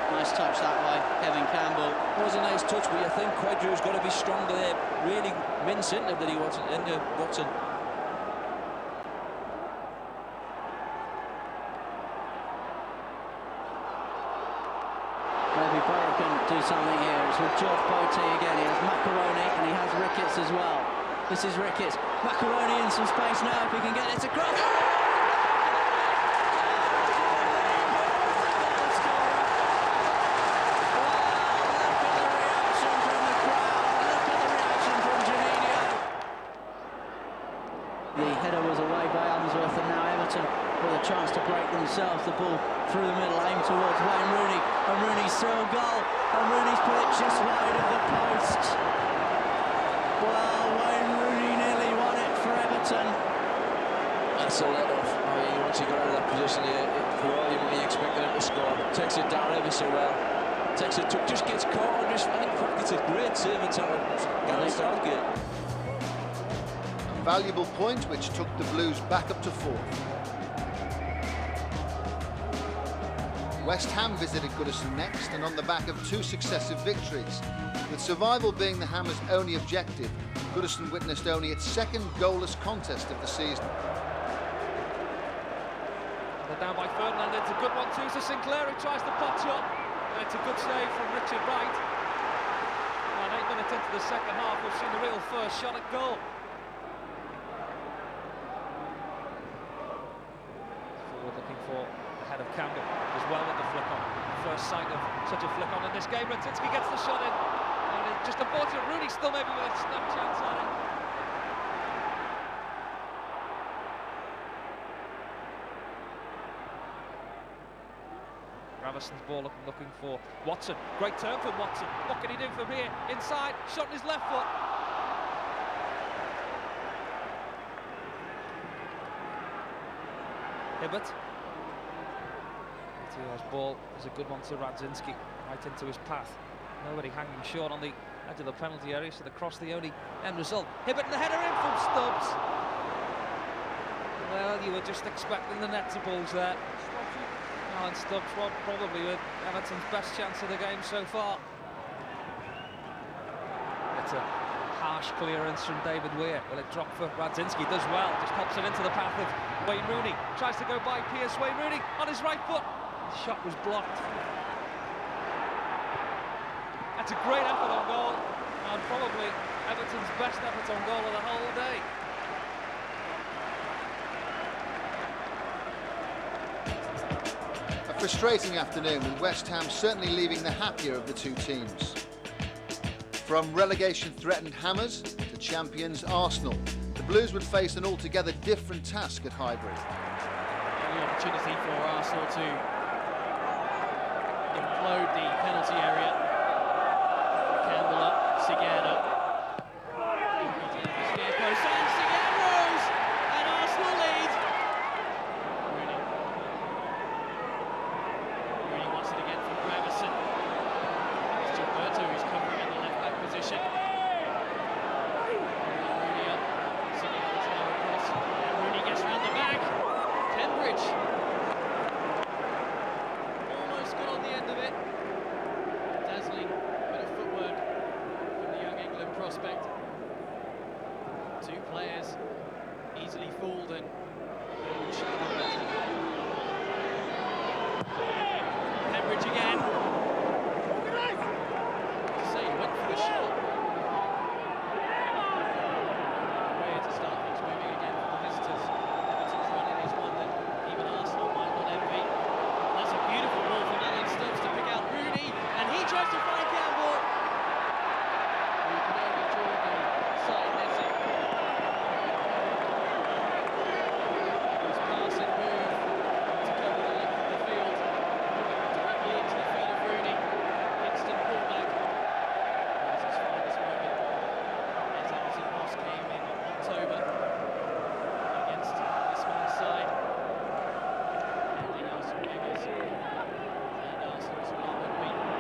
Nice touch that way, Kevin Campbell. It was a nice touch, but I think Quadri's got to be stronger there. Really mince into that he wasn't into Watson. Maybe Borough can do something here. It's with George Boateng again. He has Macaroni and he has Ricketts as well. This is Ricketts. Macaroni in some space now if he can get it across. With a chance to break themselves, the ball through the middle, aimed towards Wayne Rooney, and Rooney's through goal, and Rooney's put it just wide of the post. Well, Wayne Rooney nearly won it for Everton. That's a let-off. I mean, once he got out of that position, for all the money you expected him to score, takes it down ever so well. Takes it, just gets caught on his flank. In fact, it's a great save and talent. Gareth Southgate. A valuable point which took the Blues back up to 4th. West Ham visited Goodison next, and on the back of 2 successive victories. With survival being the Hammers' only objective, Goodison witnessed only its 2nd goalless contest of the season. They're down by Ferdinand, it's a good one too, so Sinclair who tries the pot shot, and it's a good save from Richard Wright. And 8 minutes into the second half, we've seen the real first shot at goal. Forward looking for the head of Campbell as well with the flick on. First sight of such a flick on in this game. Radzinsky gets the shot in, and it's just unfortunate. Rooney still maybe with a snap chance on it. Ravison's ball looking for Watson. Great turn from Watson. What can he do from here? Inside, shot in his left foot. Hibbert. Tio's ball is a good one to Radzinsky, right into his path. Nobody hanging short on the edge of the penalty area, so the cross the only end result. Hibbert and the header in from Stubbs. Well, you were just expecting the net to bulge there. Alan Stubbs probably with Everton's best chance of the game so far. It's a harsh clearance from David Weir. Will it drop for Radzinsky? Does well, just pops it into the path of Wayne Rooney. Tries to go by Pierce. Wayne Rooney on his right foot. The shot was blocked. That's a great effort on goal, and probably Everton's best effort on goal of the whole day. A frustrating afternoon, with West Ham certainly leaving the happier of the 2 teams. From relegation-threatened Hammers to champions Arsenal, the Blues would face an altogether different task at Highbury. The opportunity for Arsenal to implode the penalty area. Campbell up, Sigurd up. And Arsenal lead. Rooney wants it again from Gravison. It's Gilberto who's covering in the left-back position. Rooney up, Sigurd's now across. And Rooney gets round the back. Cambridge. Almost got on the end of it. Dazzling bit of footwork from the young England prospect. 2 players easily fooled and Cambridge again. So he went for the shot. Where to start things moving again for the visitors. Everton's running is one that even Arsenal might not envy. That's a beautiful ball from Alan Stubbs to pick out Rooney, and he tries to find Campbell. Who can only draw the side netting. His passing move to cover the length of the field. Directly into the feet of Rooney. Instant pullback. That was his finest moment. As Everton Moss came in October against this man's side. Ending Arsene Wenger's and Arsenal's run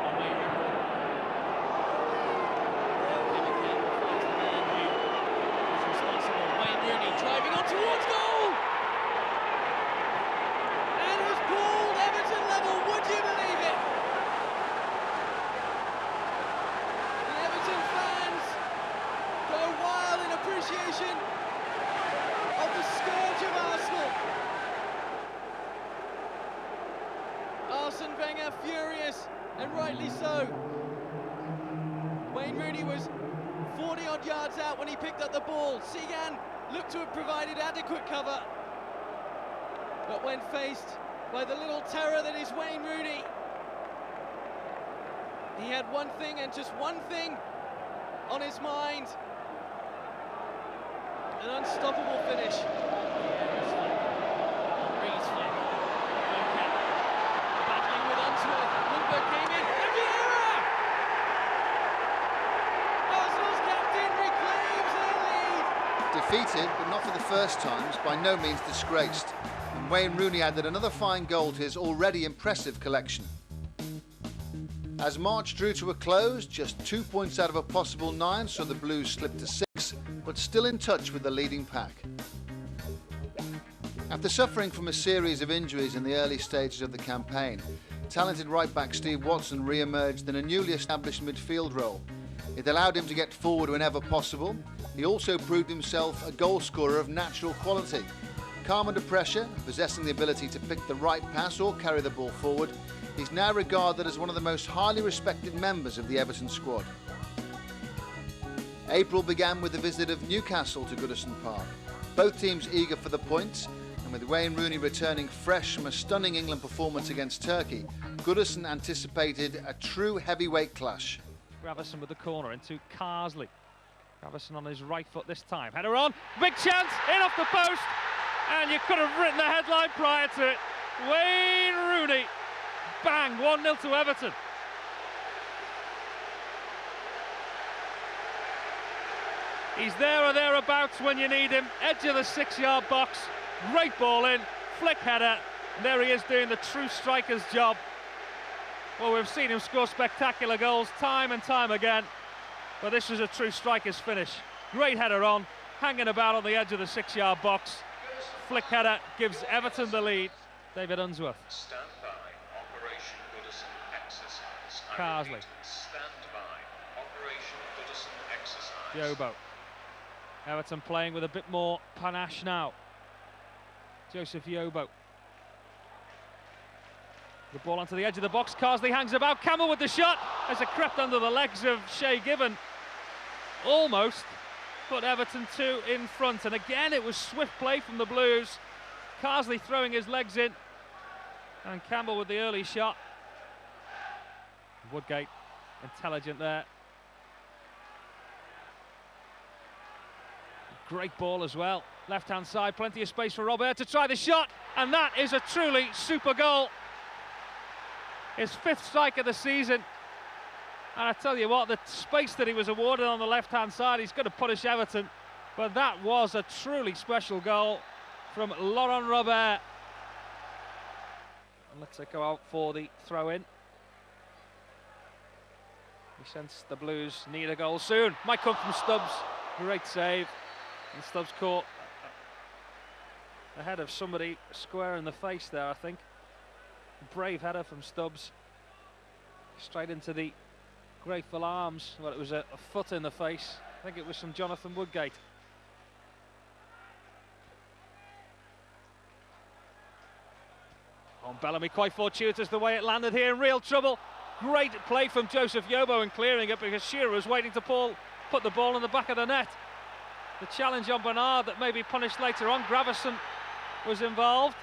away record. Kevin Campbell finds the man who was responsible. Wayne Rooney driving on towards goal! And has pulled Everton level, would you believe it? 40-odd yards out when he picked up the ball. Segan looked to have provided adequate cover, but when faced by the little terror that is Wayne Rooney, he had one thing and just one thing on his mind: an unstoppable finish. Defeated, but not for the first times, by no means disgraced. And Wayne Rooney added another fine goal to his already impressive collection. As March drew to a close, just 2 points out of a possible 9 saw the Blues slip to 6, but still in touch with the leading pack. After suffering from a series of injuries in the early stages of the campaign, talented right-back Steve Watson re-emerged in a newly established midfield role. It allowed him to get forward whenever possible. He also proved himself a goal scorer of natural quality. Calm under pressure, possessing the ability to pick the right pass or carry the ball forward, he's now regarded as one of the most highly respected members of the Everton squad. April began with the visit of Newcastle to Goodison Park. Both teams eager for the points, and with Wayne Rooney returning fresh from a stunning England performance against Turkey, Goodison anticipated a true heavyweight clash. Gravison with the corner into Carsley. Gravison on his right foot this time. Header on, big chance, in off the post, and you could have written the headline prior to it. Wayne Rooney, bang, 1-0 to Everton. He's there or thereabouts when you need him, edge of the 6-yard box, great ball in, flick header, and there he is doing the true striker's job. Well, we've seen him score spectacular goals time and time again, but this was a true striker's finish. Great header on, hanging about on the edge of the 6-yard box. Flick header gives Everton the lead. David Unsworth. Stand by, Operation Goodison exercise. Carsley. Stand by, Operation Goodison exercise. Yobo. Everton playing with a bit more panache now. Joseph Yobo. The ball onto the edge of the box. Carsley hangs about. Campbell with the shot as it crept under the legs of Shay Given. Almost put Everton 2 in front. And again, it was swift play from the Blues. Carsley throwing his legs in. And Campbell with the early shot. Woodgate intelligent there. Great ball as well. Left-hand side, plenty of space for Robert to try the shot. And that is a truly super goal. His 5th strike of the season. And I tell you what, the space that he was awarded on the left-hand side, he's going to punish Everton. But that was a truly special goal from Laurent Robert. And let's go out for the throw-in. We sense the Blues need a goal soon. Might come from Stubbs. Great save. And Stubbs caught ahead of somebody square in the face there, I think. Brave header from Stubbs. Straight into the grateful arms. Well, it was a foot in the face. I think it was from Jonathan Woodgate. On Bellamy, quite fortuitous the way it landed here, in real trouble. Great play from Joseph Yobo in clearing it, because Shearer was waiting to put the ball in the back of the net. The challenge on Bernard that may be punished later on. Gravison was involved.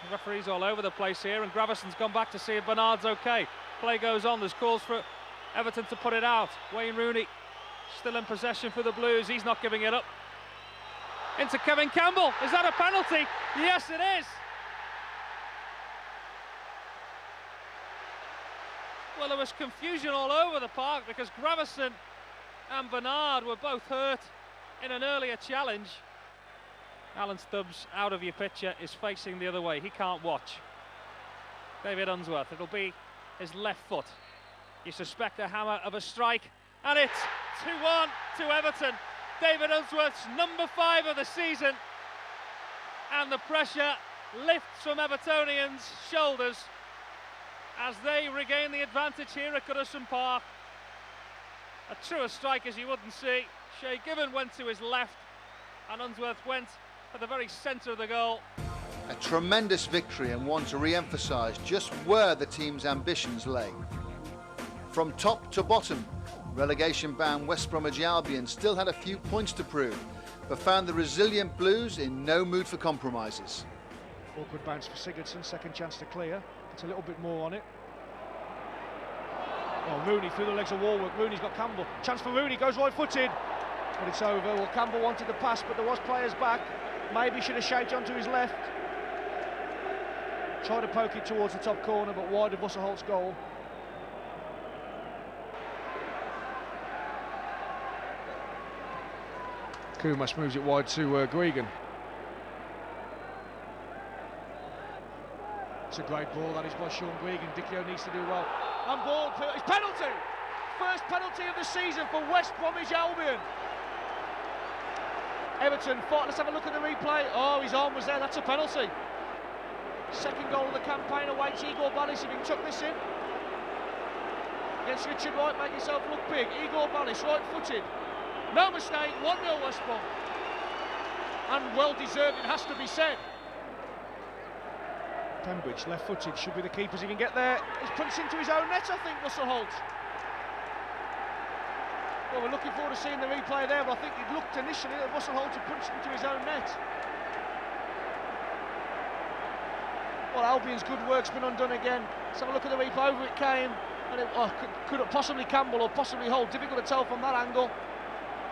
The referee's all over the place here, and Gravison's gone back to see if Bernard's okay. Play goes on, there's calls for Everton to put it out. Wayne Rooney still in possession for the Blues, he's not giving it up. Into Kevin Campbell, is that a penalty? Yes, it is. Well, there was confusion all over the park because Gravison and Bernard were both hurt in an earlier challenge. Alan Stubbs, out of your picture, is facing the other way. He can't watch. David Unsworth, it'll be his left foot. You suspect a hammer of a strike, and it's 2-1 to Everton. David Unsworth's number 5 of the season, and the pressure lifts from Evertonians' shoulders as they regain the advantage here at Goodison Park. A truer strike as you wouldn't see. Shay Given went to his left, and Unsworth went at the very centre of the goal. A tremendous victory, and one to re-emphasise just where the team's ambitions lay. From top to bottom, Relegation-bound West Bromwich Albion still had a few points to prove, but found the resilient Blues in no mood for compromises. Awkward bounce for Sigurdsson, second chance to clear. It's a little bit more on it. Oh, Rooney through the legs of Warwick. Rooney's got Campbell. Chance for Rooney, goes right-footed. But it's over. Well, Campbell wanted the pass, but there was players back. Maybe should have shaped onto his left. Tried to poke it towards the top corner, but wide of Busselholt's goal. Kumas moves it wide to Guigan. It's a great ball, that is by Sean Guigan. Dicchio needs to do well. And ball, it's penalty! First penalty of the season for West Bromwich Albion. Everton fought, let's have a look at the replay. Oh, his arm was there, that's a penalty. Second goal of the campaign awaits Igor Ballis if he can tuck this in. Against Richard Wright, make yourself look big. Igor Ballis, right-footed. No mistake, 1-0 West Brom. And well-deserved, it has to be said. Pembridge, left-footed, should be the keepers if he can get there. He's punched into his own net, I think, Busselholt. Well, we're looking forward to seeing the replay there, but I think it looked initially that Busselholt had punched into his own net. Well, Albion's good work's been undone again. Let's have a look at the replay. Over it came, and it could it possibly Campbell or possibly Holt? Difficult to tell from that angle.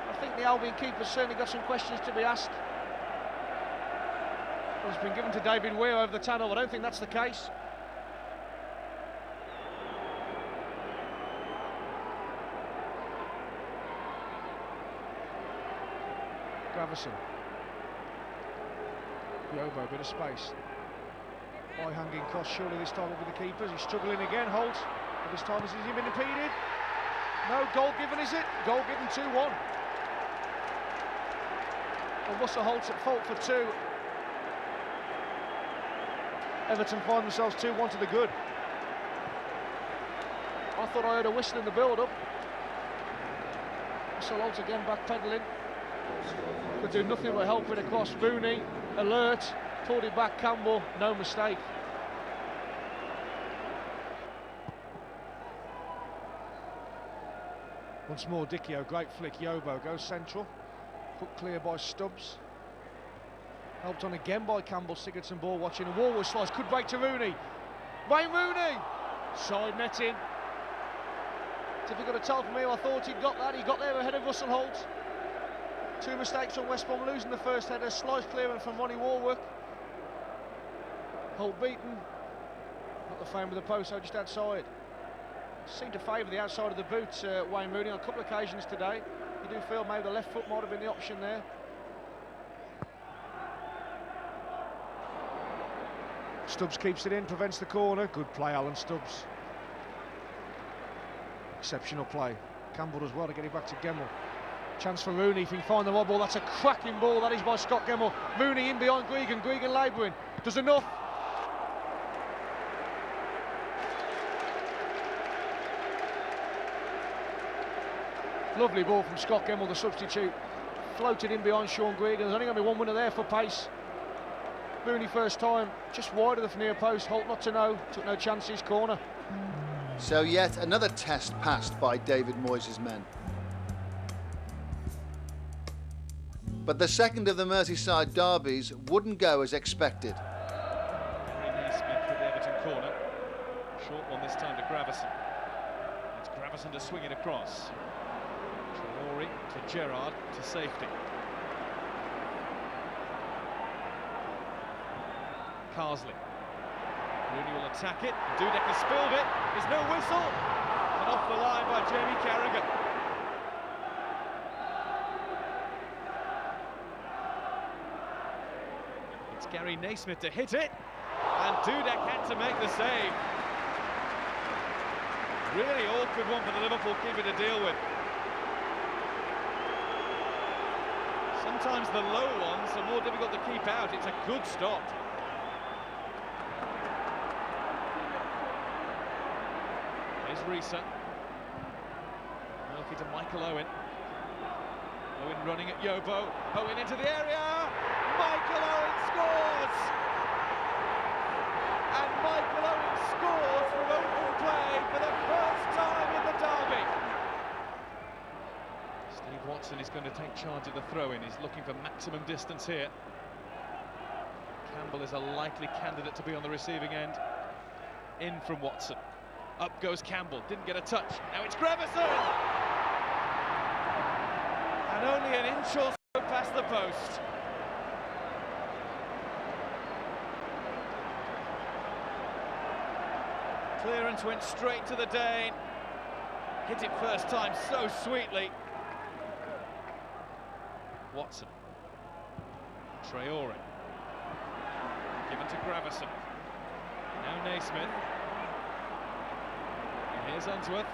I think the Albion keeper's certainly got some questions to be asked. Well, it's been given to David Weir over the tunnel. I don't think that's the case. Gravison. Yobo, a bit of space. High hanging cross, surely this time will be the keepers. He's struggling again, Holt. But this time has he been impeded? No, goal given, is it? Goal given, 2-1. And Russell Holt's at fault for 2. Everton find themselves 2-1 to the good. I thought I heard a whistle in the build-up. Russell Holt again back-pedalling. Could do nothing but help it across. Rooney, alert, pulled it back. Campbell, no mistake. Once more, Dicchio, great flick. Yobo goes central, put clear by Stubbs. Helped on again by Campbell. Sigurdsson ball watching, a Walworth slice, could break to Rooney. Wayne Rooney, side netting. Difficult to tell from here. I thought he'd got that. He got there ahead of Russell Holt. 2 mistakes from West Brom, losing the first header. Slice clearance from Ronnie Warwick. Holt beaten. Not the frame of the post, so just outside. Seemed to favour the outside of the boot, Wayne Rooney, on a couple of occasions today. You do feel maybe the left foot might have been the option there. Stubbs keeps it in, prevents the corner. Good play, Alan Stubbs. Exceptional play. Campbell does well to get it back to Gemmell. Chance for Rooney if he can find the right ball. That's a cracking ball, that is, by Scott Gemmell. Rooney in behind Guigan. Guigan labouring. Does enough. Lovely ball from Scott Gemmell, the substitute. Floated in behind Sean Guigan. There's only going to be one winner there for pace. Rooney first time, just wide of the near post. Holt not to know, took no chances, corner. So yet another test passed by David Moyes' men. But the second of the Merseyside derbies wouldn't go as expected. Gary Naismith with the Everton corner. Short one this time to Gravison. It's Gravison to swing it across. Traore to Gerrard to safety. Carsley. Rooney will attack it. Dudek has spilled it. There's no whistle. And off the line by Jamie Carragher. It's Gary Naismith to hit it. And Dudek had to make the save. Really awkward one for the Liverpool keeper to deal with. Sometimes the low ones are more difficult to keep out. It's a good stop. Here's Risa. Murphy to Michael Owen. Owen running at Yobo. Owen into the area. Michael Owen scores! And Michael Owen scores from open play for the first time in the derby. Watson is going to take charge of the throw-in. He's looking for maximum distance here. Campbell is a likely candidate to be on the receiving end. In from Watson. Up goes Campbell. Didn't get a touch. Now it's Gravison! And only an inch or so past the post. Clearance went straight to the Dane. Hit it first time so sweetly. Watson. Traore. Given to Gravison. Now Naismith. And here's Unsworth.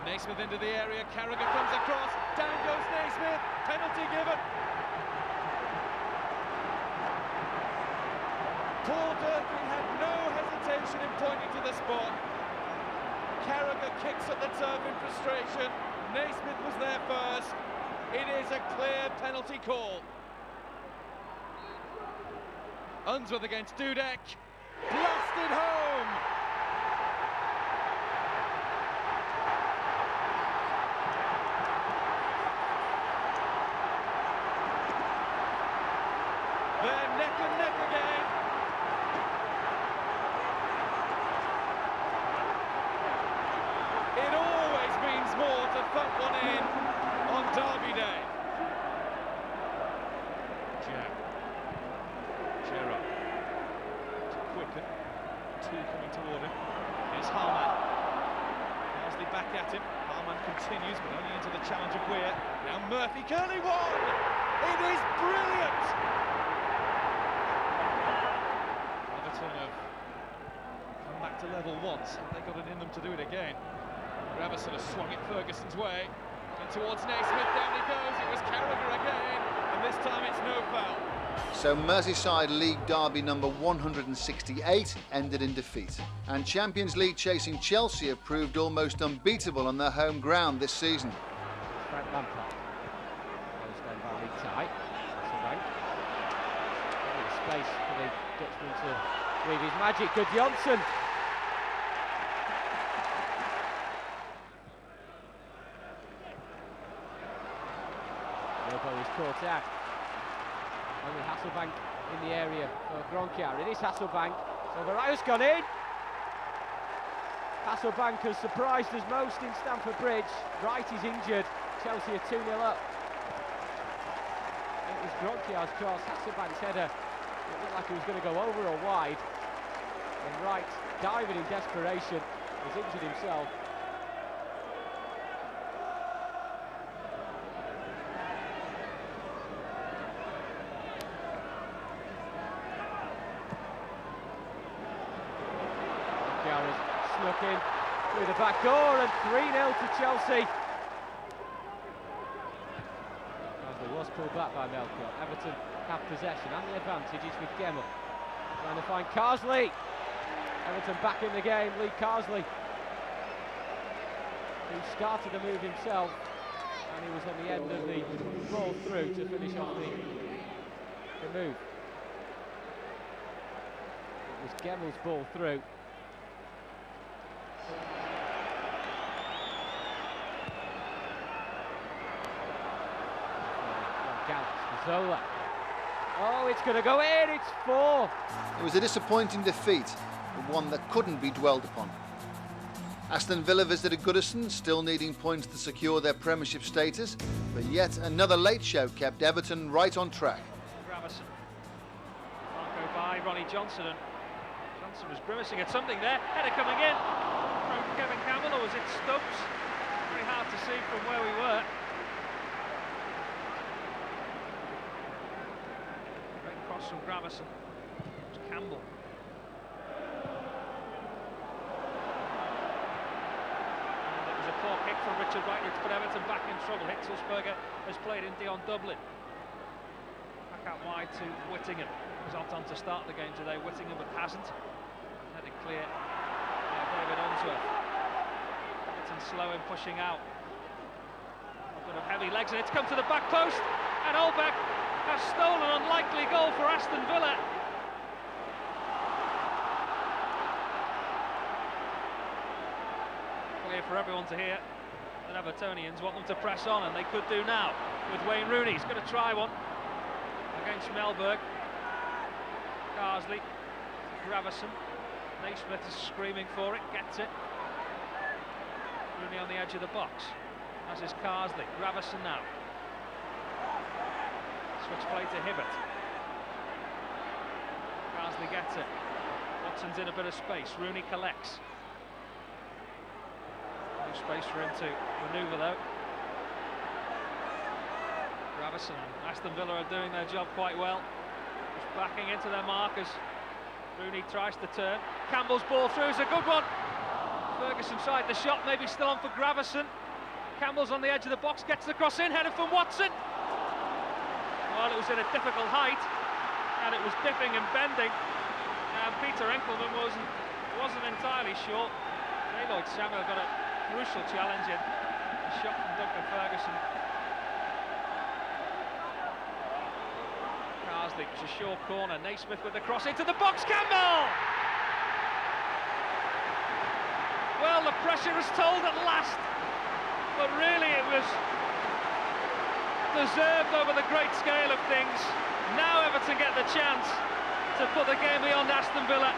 Naismith into the area. Carragher comes across. Down goes Naismith. Penalty given. Paul Durkee had no hesitation in pointing to the spot. Carragher kicks at the turf in frustration. Naismith was there first. It is a clear penalty call. Unsworth against Dudek. Blasted home! They're neck and neck again. It always means more to thump one in on Derby Day. Gerrard. To quicken. Two coming toward him. Here's Harman. Nicely back at him. Harman continues, but only into the challenge of Weir. Now Murphy, Curly one! It is brilliant! Everton have come back to level once. Have they got it in them to do it again? Gravison has swung it Ferguson's way. And towards Naismith, down he goes. It was Carragher again, and this time it's no foul. So Merseyside League derby number 168 ended in defeat. And Champions League chasing Chelsea have proved almost unbeatable on their home ground this season. Frank Lampard. Goes down by Lee Tight. Hasselbank. Space for the Dutchman to weave his magic. Good Johnson. Robo is caught out. Only Hasselbank in the area for Gronkiar. It is Hasselbank. So Varai's gone in. Hasselbank has surprised us most in Stamford Bridge. Wright is injured. Chelsea are 2-0 up. It was Gronkiar's cross. Hasselbank's header. It looked like he was going to go over or wide. And Wright, diving in desperation, has injured himself. Snuck in through the back door, and 3-0 to Chelsea. Carsley was pulled back by Melchior. Everton have possession and the advantage is with Gemmell. Trying to find Carsley. Everton back in the game. Lee Carsley, who started the move himself, and he was on the end of the ball through to finish off the move. It was Gemmell's ball through. Zola. Oh, it's going to go in, it's 4. It was a disappointing defeat, but one that couldn't be dwelled upon. Aston Villa visited Goodison, still needing points to secure their Premiership status, but yet another late show kept Everton right on track. Gravison. Can't go by Ronnie Johnson, and Johnson was grimacing at something there. Header coming in from Kevin Campbell, or was it Stubbs? Very hard to see from where we were. Great cross from Gravison. It was Campbell. And it was a poor kick from Richard Wright, which put Everton back in trouble. Hitzelsberger has played in Dion Dublin. Back out wide to Whittingham. Was Oton to start the game today. Whittingham, but hasn't. Had it clear by David Unsworth. Everton slow in pushing out. A bit of heavy legs, and it's come to the back post. And Olbeck has stolen an unlikely goal for Aston Villa. Clear for everyone to hear. that Evertonians want them to press on, and they could do now with Wayne Rooney. He's going to try one against Melberg. Carsley, Gravison. Naismith is screaming for it, gets it. Rooney on the edge of the box, as is Carsley. Gravison now. Switch play to Hibbert. Carsley gets it. Watson's in a bit of space. Rooney collects. No space for him to manoeuvre though. Gravison and Aston Villa are doing their job quite well. Just backing into their markers. Rooney tries to turn. Campbell's ball through is a good one. Ferguson tried the shot, maybe still on for Gravison. Campbell's on the edge of the box, gets the cross in, headed from Watson. Well, it was in a difficult height, and it was dipping and bending. And Peter Enkelman wasn't entirely sure. Lloyd Samuel got a crucial challenge in. A shot from Duncan Ferguson. Carsley, it was a short corner. Naismith with the cross into the box. Campbell! Well, the pressure is told at last, but really it was deserved over the great scale of things. Now Everton get the chance to put the game beyond Aston Villa.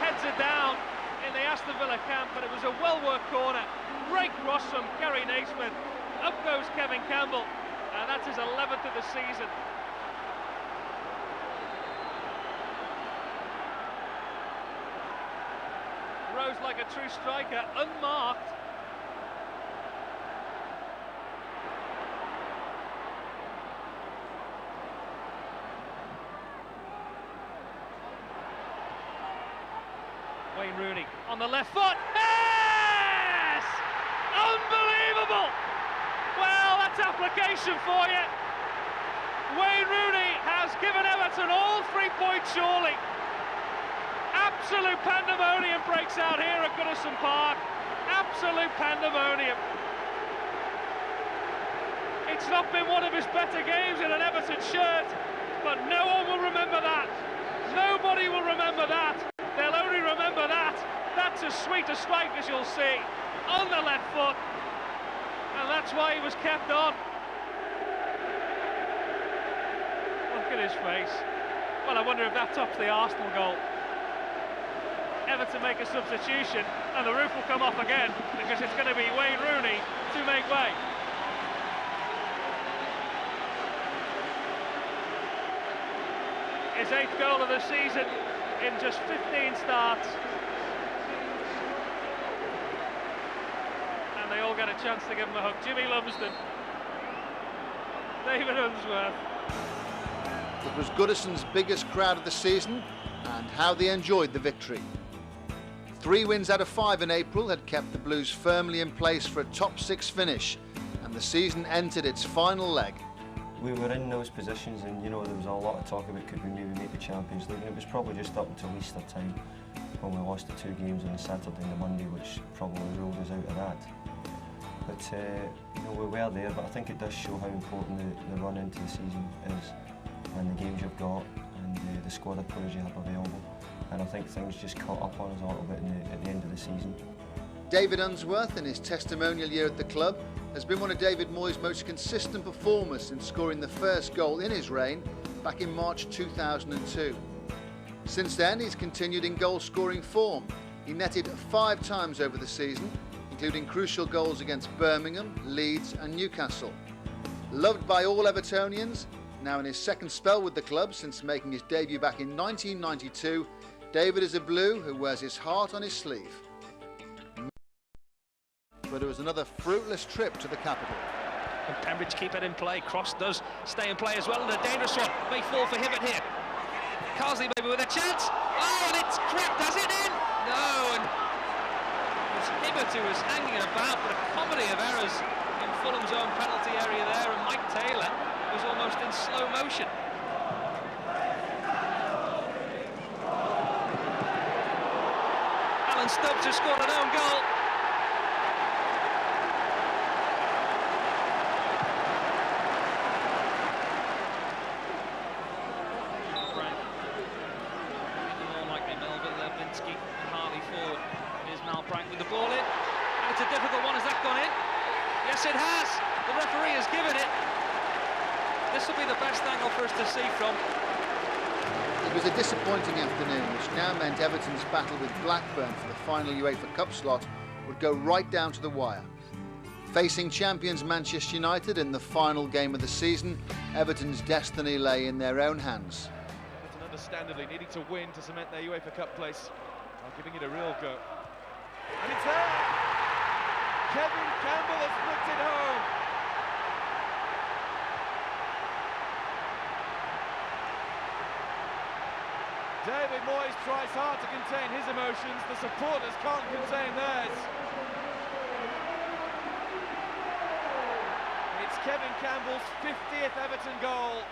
Heads are down in the Aston Villa camp, but it was a well-worked corner. Great cross from Gary Naismith. Up goes Kevin Campbell, and that's his 11th of the season. Rose like a true striker, unmarked. Wayne Rooney on the left foot. Yes! Unbelievable! Well, that's application for you. Wayne Rooney has given Everton all 3 points surely. Absolute pandemonium breaks out here at Goodison Park. Absolute pandemonium. It's not been one of his better games in an Everton shirt, but no one will remember that. Nobody will remember that. They'll only remember that. That's as sweet a strike as you'll see on the left foot, and that's why he was kept on. Look at his face. Well, I wonder if that tops the Arsenal goal. Everton make a substitution and the roof will come off again, because it's going to be Wayne Rooney to make way. His 8th goal of the season in just 15 starts, and they all get a chance to give him a hug. Jimmy Lumsden, David Unsworth. It was Goodison's biggest crowd of the season, and how they enjoyed the victory. 3 wins out of 5 in April had kept the Blues firmly in place for a top 6 finish, and the season entered its final leg. We were in those positions, and you know, there was a lot of talk about could we maybe make the Champions League, and it was probably just up until Easter time when we lost the 2 games on the Saturday and the Monday, which probably ruled us out of that. But you know, we were there, but I think it does show how important the run into the season is, and the games you've got, and the squad of players you have available. And I think things just caught up on us a little bit at the end of the season. David Unsworth, in his testimonial year at the club, has been one of David Moyes' most consistent performers in scoring the first goal in his reign back in March 2002. Since then, he's continued in goal-scoring form. He netted 5 times over the season, including crucial goals against Birmingham, Leeds and Newcastle. Loved by all Evertonians, now in his 2nd spell with the club since making his debut back in 1992, David is a Blue who wears his heart on his sleeve. But it was another fruitless trip to the capital. And Pembridge keep it in play. Cross does stay in play as well, and a dangerous one may fall for Hibbert here. Carsley maybe with a chance. Oh, and it's crept, has it in? No, and it was Hibbert who was hanging about, but a comedy of errors in Fulham's own penalty area there, and Mike Taylor was almost in slow motion. Alan Stubbs has scored an own goal. The referee has given it. This will be the best angle for us to see from. It was a disappointing afternoon, which now meant Everton's battle with Blackburn for the final UEFA Cup slot would go right down to the wire. Facing champions Manchester United in the final game of the season, Everton's destiny lay in their own hands. Everton understandably needing to win to cement their UEFA Cup place, while giving it a real go. And it's there! Kevin Campbell has flicked it home! David Moyes tries hard to contain his emotions, the supporters can't contain theirs. It's Kevin Campbell's 50th Everton goal,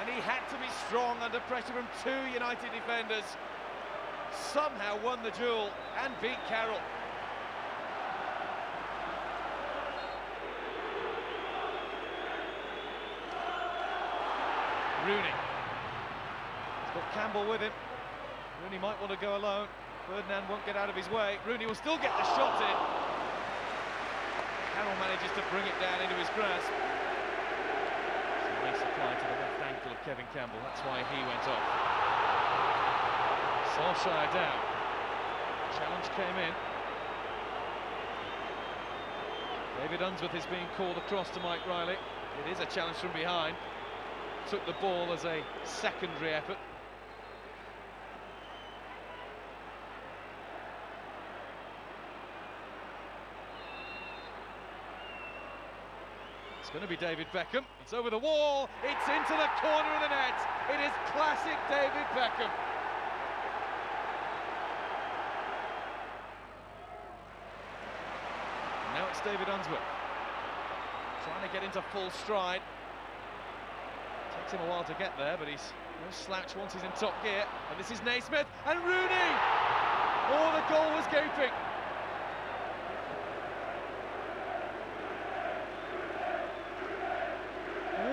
and he had to be strong under pressure from two United defenders. Somehow won the duel and beat Carroll. Rooney. He's got Campbell with him. Rooney might want to go alone. Ferdinand won't get out of his way. Rooney will still get the shot in. Carroll manages to bring it down into his grasp. It's a nice supply to the left ankle of Kevin Campbell. That's why he went off. Solskjaer down. Challenge came in. David Unsworth is being called across to Mike Riley. It is a challenge from behind. Took the ball as a secondary effort. It's going to be David Beckham. It's over the wall. It's into the corner of the net. It is classic David Beckham. And now it's David Unsworth. Trying to get into full stride. Takes him a while to get there, but he's no slouch once he's in top gear. And this is Naismith and Rooney! Oh, the goal was gaping.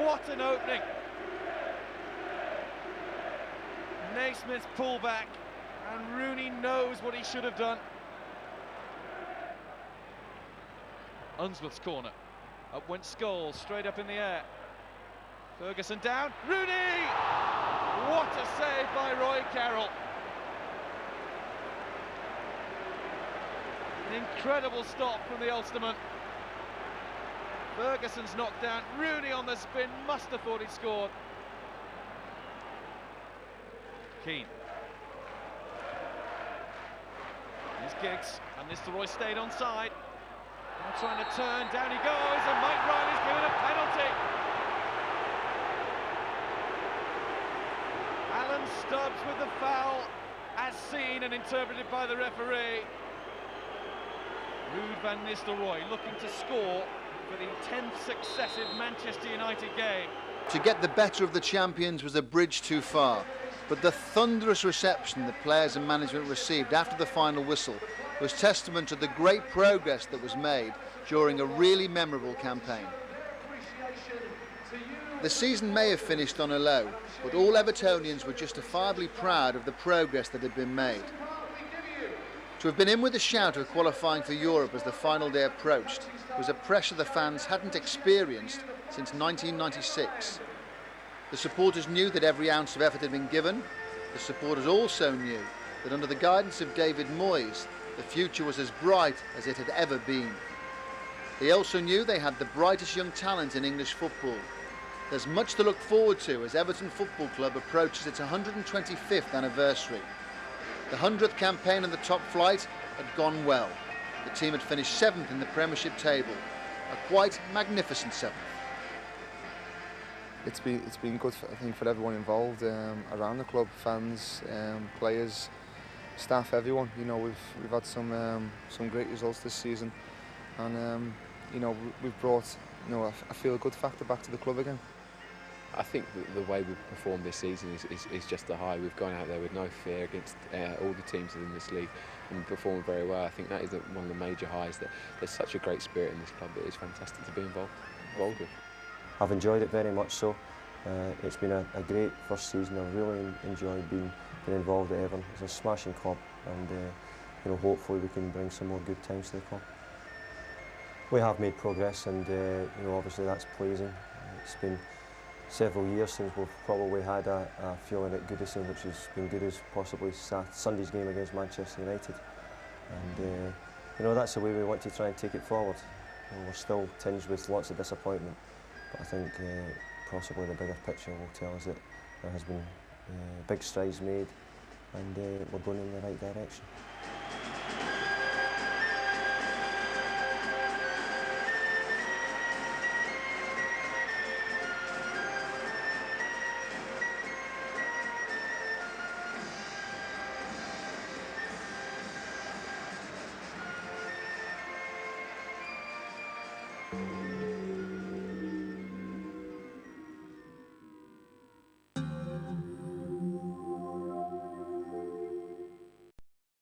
What an opening. Naismith's pullback, and Rooney knows what he should have done. Unsworth's corner. Up went Scholes, straight up in the air. Ferguson down, Rooney! What a save by Roy Carroll. An incredible stop from the Ulsterman. Ferguson's knocked down, Rooney on the spin, must have thought he'd scored. Keane. Here's Giggs, and Nistelrooy stayed onside. Now trying to turn, down he goes, and Mike Riley's given a penalty. Alan Stubbs with the foul, as seen and interpreted by the referee. Ruud van Nistelrooy looking to score for the 10th successive Manchester United game. To get the better of the champions was a bridge too far, but the thunderous reception the players and management received after the final whistle was testament to the great progress that was made during a really memorable campaign. The season may have finished on a low, but all Evertonians were justifiably proud of the progress that had been made. To have been in with a shout of qualifying for Europe as the final day approached was a pressure the fans hadn't experienced since 1996. The supporters knew that every ounce of effort had been given. The supporters also knew that under the guidance of David Moyes, the future was as bright as it had ever been. They also knew they had the brightest young talent in English football. There's much to look forward to as Everton Football Club approaches its 125th anniversary. The 100th campaign in the top flight had gone well. The team had finished 7th in the Premiership table, a quite magnificent 7th. It's been good, I think, for everyone involved around the club, fans, players, staff, everyone. You know, we've had some great results this season, and you know, we've brought, you know, a feel-good factor back to the club again. I think the way we've performed this season is just a high. We've gone out there with no fear against all the teams in this league and performed very well. I think that is one of the major highs, that there's such a great spirit in this club that it's fantastic to be involved with. I've enjoyed it very much so. It's been a great first season. I've really enjoyed being involved at Everton. It's a smashing club, and you know, hopefully we can bring some more good times to the club. We have made progress, and you know, obviously that's pleasing. It's been several years since we've probably had a feeling at Goodison which has been good as possibly Sunday's game against Manchester United, and you know, that's the way we want to try and take it forward. You know, we're still tinged with lots of disappointment, but I think possibly the bigger picture will tell us that there has been big strides made, and we're going in the right direction.